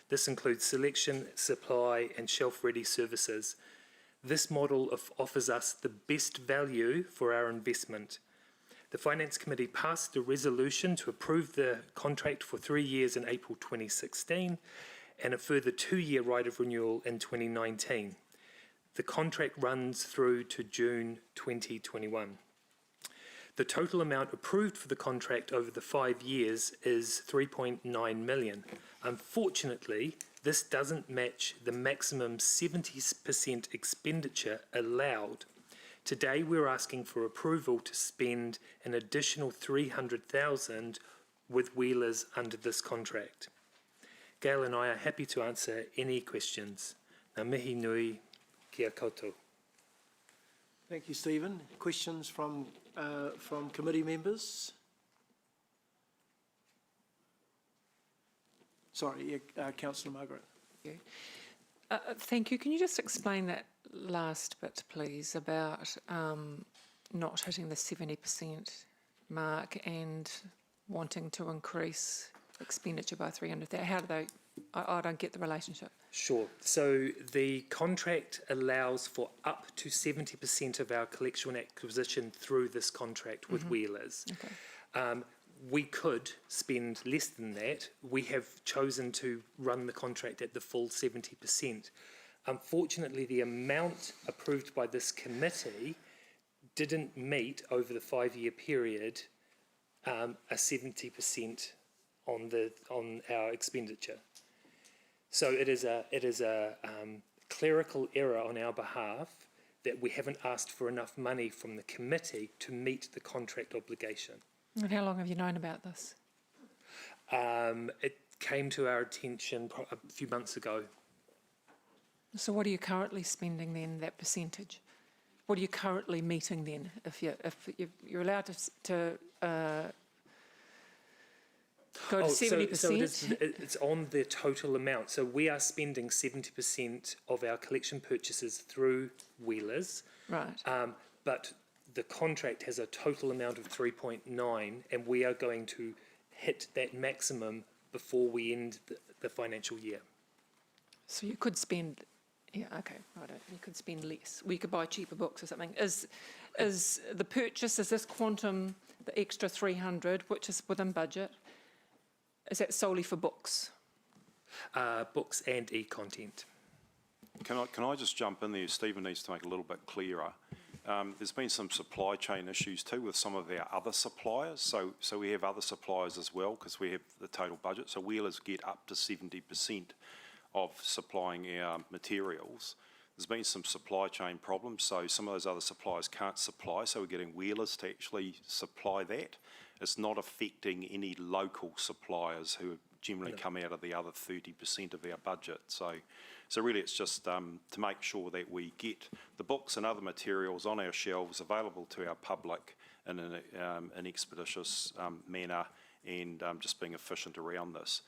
This includes selection, supply, and shelf-ready services. This model offers us the best value for our investment. The Finance Committee passed a resolution to approve the contract for 3 years in April 2016 and a further 2-year right of renewal in 2019. The contract runs through to June 2021. The total amount approved for the contract over the 5 years is $3.9 million. Unfortunately, this doesn't match the maximum 70% expenditure allowed. Today, we're asking for approval to spend an additional $300,000 with Wheelers under this contract. Gail and I are happy to answer any questions. Ngā mihi nui kia koutou. Thank you, Stephen. Questions from committee members? Sorry, Councillor Margaret. Thank you. Can you just explain that last bit, please, about not hitting the 70% mark and wanting to increase expenditure by 300,000? How do they? I don't get the relationship. Sure. So the contract allows for up to 70% of our collection acquisition through this contract with Wheelers. Okay. We could spend less than that. We have chosen to run the contract at the full 70%. Unfortunately, the amount approved by this committee didn't meet over the 5-year period a 70% on our expenditure. So it is a clerical error on our behalf that we haven't asked for enough money from the committee to meet the contract obligation. And how long have you known about this? It came to our attention a few months ago. So what are you currently spending then, that percentage? What are you currently meeting then? If you're allowed to go to 70%? So it's on the total amount. So we are spending 70% of our collection purchases through Wheelers. Right. But the contract has a total amount of 3.9, and we are going to hit that maximum before we end the financial year. So you could spend, yeah, okay, right. You could spend less. We could buy cheaper books or something. Is the purchase, is this quantum, the extra 300, which is within budget, is that solely for books? Books and e-content. Can I just jump in there? Stephen needs to make it a little bit clearer. There's been some supply chain issues too with some of our other suppliers. So we have other suppliers as well because we have the total budget. So Wheelers get up to 70% of supplying our materials. There's been some supply chain problems, so some of those other suppliers can't supply, so we're getting Wheelers to actually supply that. It's not affecting any local suppliers who generally come out of the other 30% of our budget. So really it's just to make sure that we get the books and other materials on our shelves available to our public in an expeditious manner and just being efficient around this.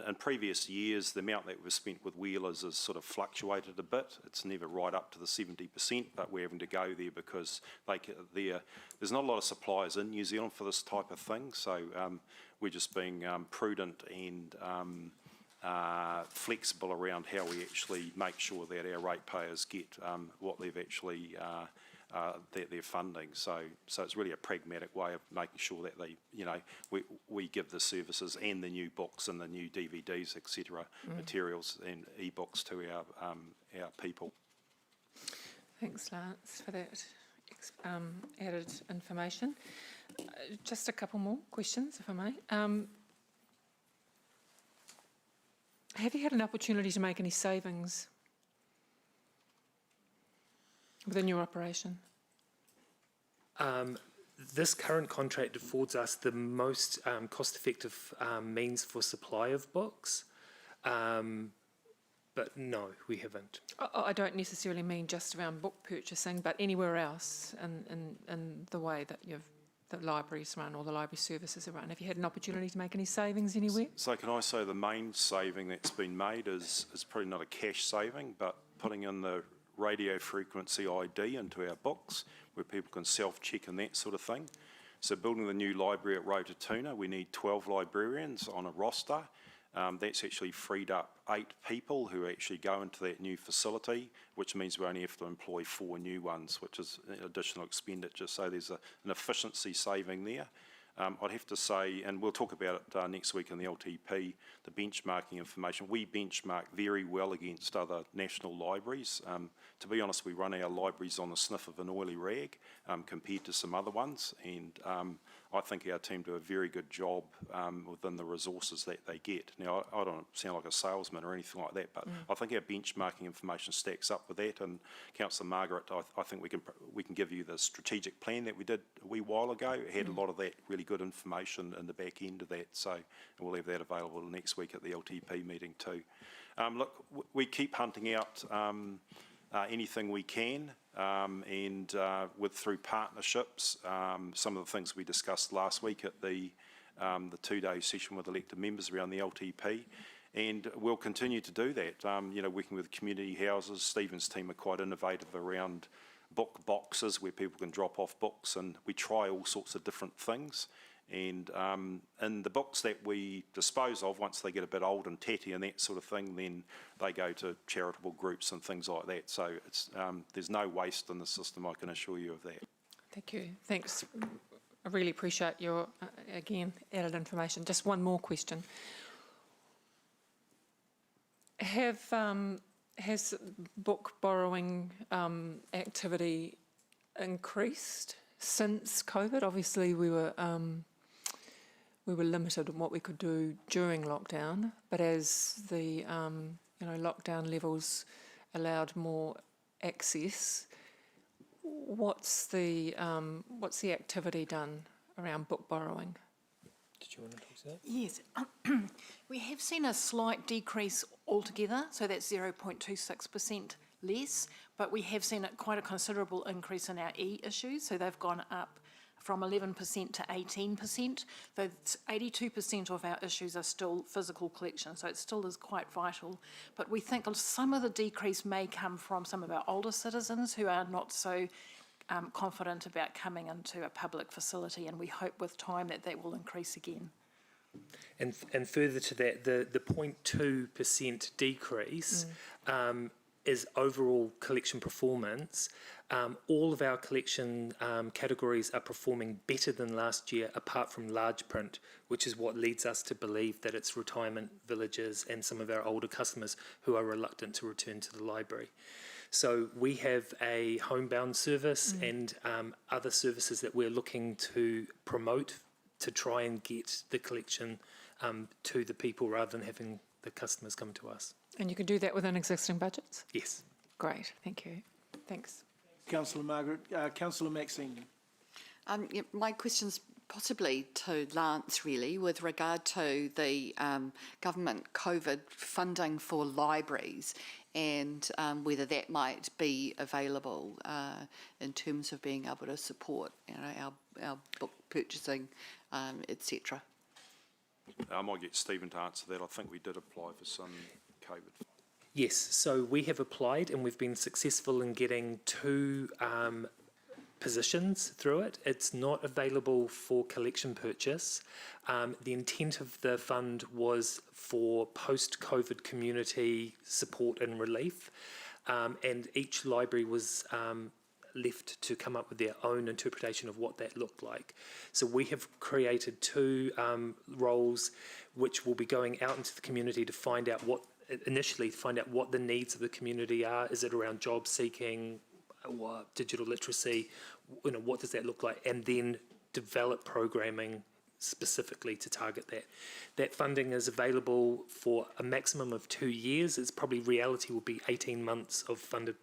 In previous years, the amount that was spent with Wheelers has sort of fluctuated a bit. It's never right up to the 70%, but we're having to go there because there's not a lot of suppliers in New Zealand for this type of thing. So we're just being prudent and flexible around how we actually make sure that our ratepayers get what they've actually their funding. So it's really a pragmatic way of making sure that we give the services and the new books and the new DVDs, etc., materials and e-books to our people. Thanks, Lance, for that added information. Just a couple more questions, if I may. Have you had an opportunity to make any savings within your operation? This current contract affords us the most cost-effective means for supply of books, but no, we haven't. I don't necessarily mean just around book purchasing, but anywhere else in the way that the libraries run or the library services are run. Have you had an opportunity to make any savings anywhere? So can I say the main saving that's been made is probably not a cash saving, but putting in the radio frequency ID into our books where people can self-check and that sort of thing. So building the new library at Rotatuna, we need 12 librarians on a roster. That's actually freed up 8 people who actually go into that new facility, which means we only have to employ 4 new ones, which is additional expenditure. So there's an efficiency saving there. I'd have to say, and we'll talk about it next week in the LTP, the benchmarking information. We benchmark very well against other national libraries. To be honest, we run our libraries on the sniff of an oily rag compared to some other ones, and I think our team do a very good job within the resources that they get. Now, I don't sound like a salesman or anything like that, but I think our benchmarking information stacks up with that. And Councillor Margaret, I think we can give you the strategic plan that we did a wee while ago. It had a lot of that really good information in the back end of that, so we'll have that available next week at the LTP meeting too. Look, we keep hunting out anything we can, and through partnerships, some of the things we discussed last week at the 2-day session with elected members around the LTP, and we'll continue to do that. Working with community houses, Stephen's team are quite innovative around book boxes where people can drop off books, and we try all sorts of different things. And the books that we dispose of, once they get a bit old and tatty and that sort of thing, then they go to charitable groups and things like that. So it's there's no waste in the system, I can assure you of that. Thank you. Thanks. I really appreciate your, again, added information. Just one more question. Has book borrowing activity increased since COVID? Obviously, we were limited in what we could do during lockdown, but as the lockdown levels allowed more access, what's the activity done around book borrowing? Did you want to talk to that? Yes. We have seen a slight decrease altogether, so that's 0.26% less, but we have seen quite a considerable increase in our e-issues, so they've gone up from 11% to 18%, though 82% of our issues are still physical collection, so it still is quite vital. But we think some of the decrease may come from some of our older citizens who are not so confident about coming into a public facility, and we hope with time that will increase again. And further to that, the 0.2% decrease is overall collection performance. All of our collection categories are performing better than last year, apart from large print, which is what leads us to believe that it's retirement villages and some of our older customers who are reluctant to return to the library. So we have a homebound service and other services that we're looking to promote to try and get the collection to the people rather than having the customers come to us. And you can do that within existing budgets? Yes. Great, thank you. Thanks. Councillor Margaret. Councillor Maxine. My question's possibly to Lance, really, with regard to the government COVID funding for libraries and whether that might be available in terms of being able to support our book purchasing, etc. I might get Stephen to answer that. I think we did apply for some COVID. Yes, so we have applied and we've been successful in getting 2 positions through it. It's not available for collection purchase. The intent of the fund was for post-COVID community support and relief, and each library was left to come up with their own interpretation of what that looked like. So we have created 2 roles which will be going out into the community to find out what the needs of the community are. Is it around job seeking, digital literacy? What does that look like? And then develop programming specifically to target that. That funding is available for a maximum of 2 years. It's probably reality will be 18 months of funded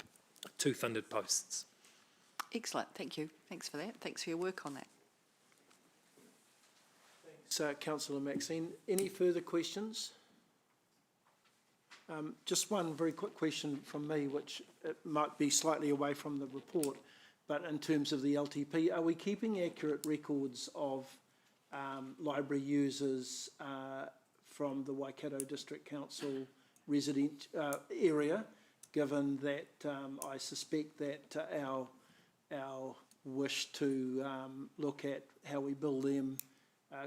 posts. Excellent, thank you. Thanks for that. Thanks for your work on that. Thanks, Councillor Maxine. Any further questions? Just one very quick question from me, which it might be slightly away from the report, but in terms of the LTP, are we keeping accurate records of library users from the Waikato District Council resident area, given that I suspect that our wish to look at how we build them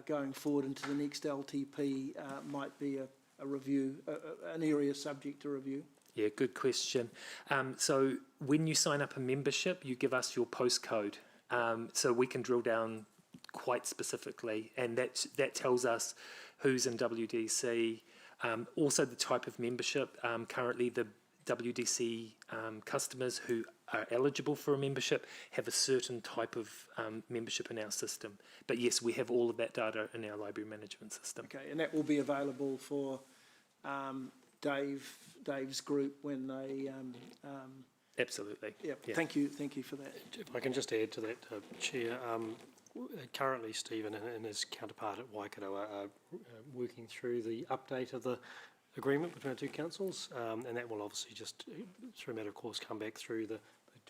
going forward into the next LTP might be a review, an area subject to review? Yeah, good question. So when you sign up a membership, you give us your postcode, so we can drill down quite specifically, and that tells us who's in WDC. Also the type of membership. Currently the WDC customers who are eligible for a membership have a certain type of membership in our system. But yes, we have all of that data in our library management system. Okay, and that will be available for Dave's group when they... Absolutely. Yep. Yeah. Thank you for that. If I can just add to that, Chair, currently Stephen and his counterpart at Waikato are working through the update of the agreement between our two councils, and that will obviously just, through a matter of course, come back through the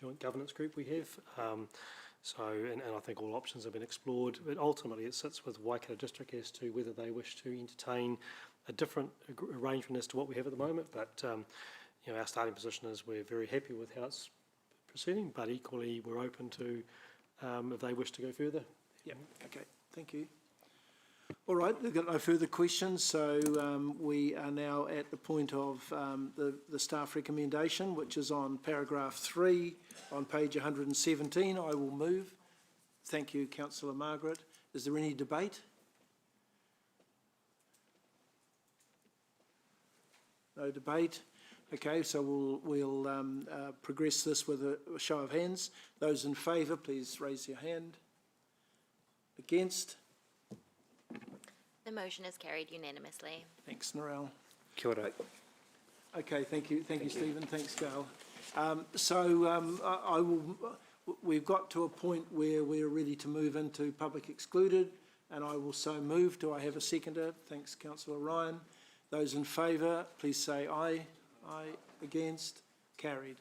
joint governance group we have. And I think all options have been explored, but ultimately it sits with Waikato District as to whether they wish to entertain a different arrangement as to what we have at the moment. But our starting position is we're very happy with how it's proceeding, but equally we're open to if they wish to go further. Yeah. Okay. Thank you. All right. We've got no further questions, so we are now at the point of the staff recommendation, which is on paragraph 3 on page 117. I will move. Thank you, Councillor Margaret. Is there any debate? No debate. Okay, so we'll progress this with a show of hands. Those in favour, please raise your hand. Against? The motion is carried unanimously. Thanks, Narelle. Kia ora. Okay, thank you, Stephen. Thanks, Gail. We've got to a point where we're ready to move into public excluded, and I will so move. Do I have a seconder? Thanks, Councillor Ryan. Those in favour, please say aye. Aye. Against? Carried.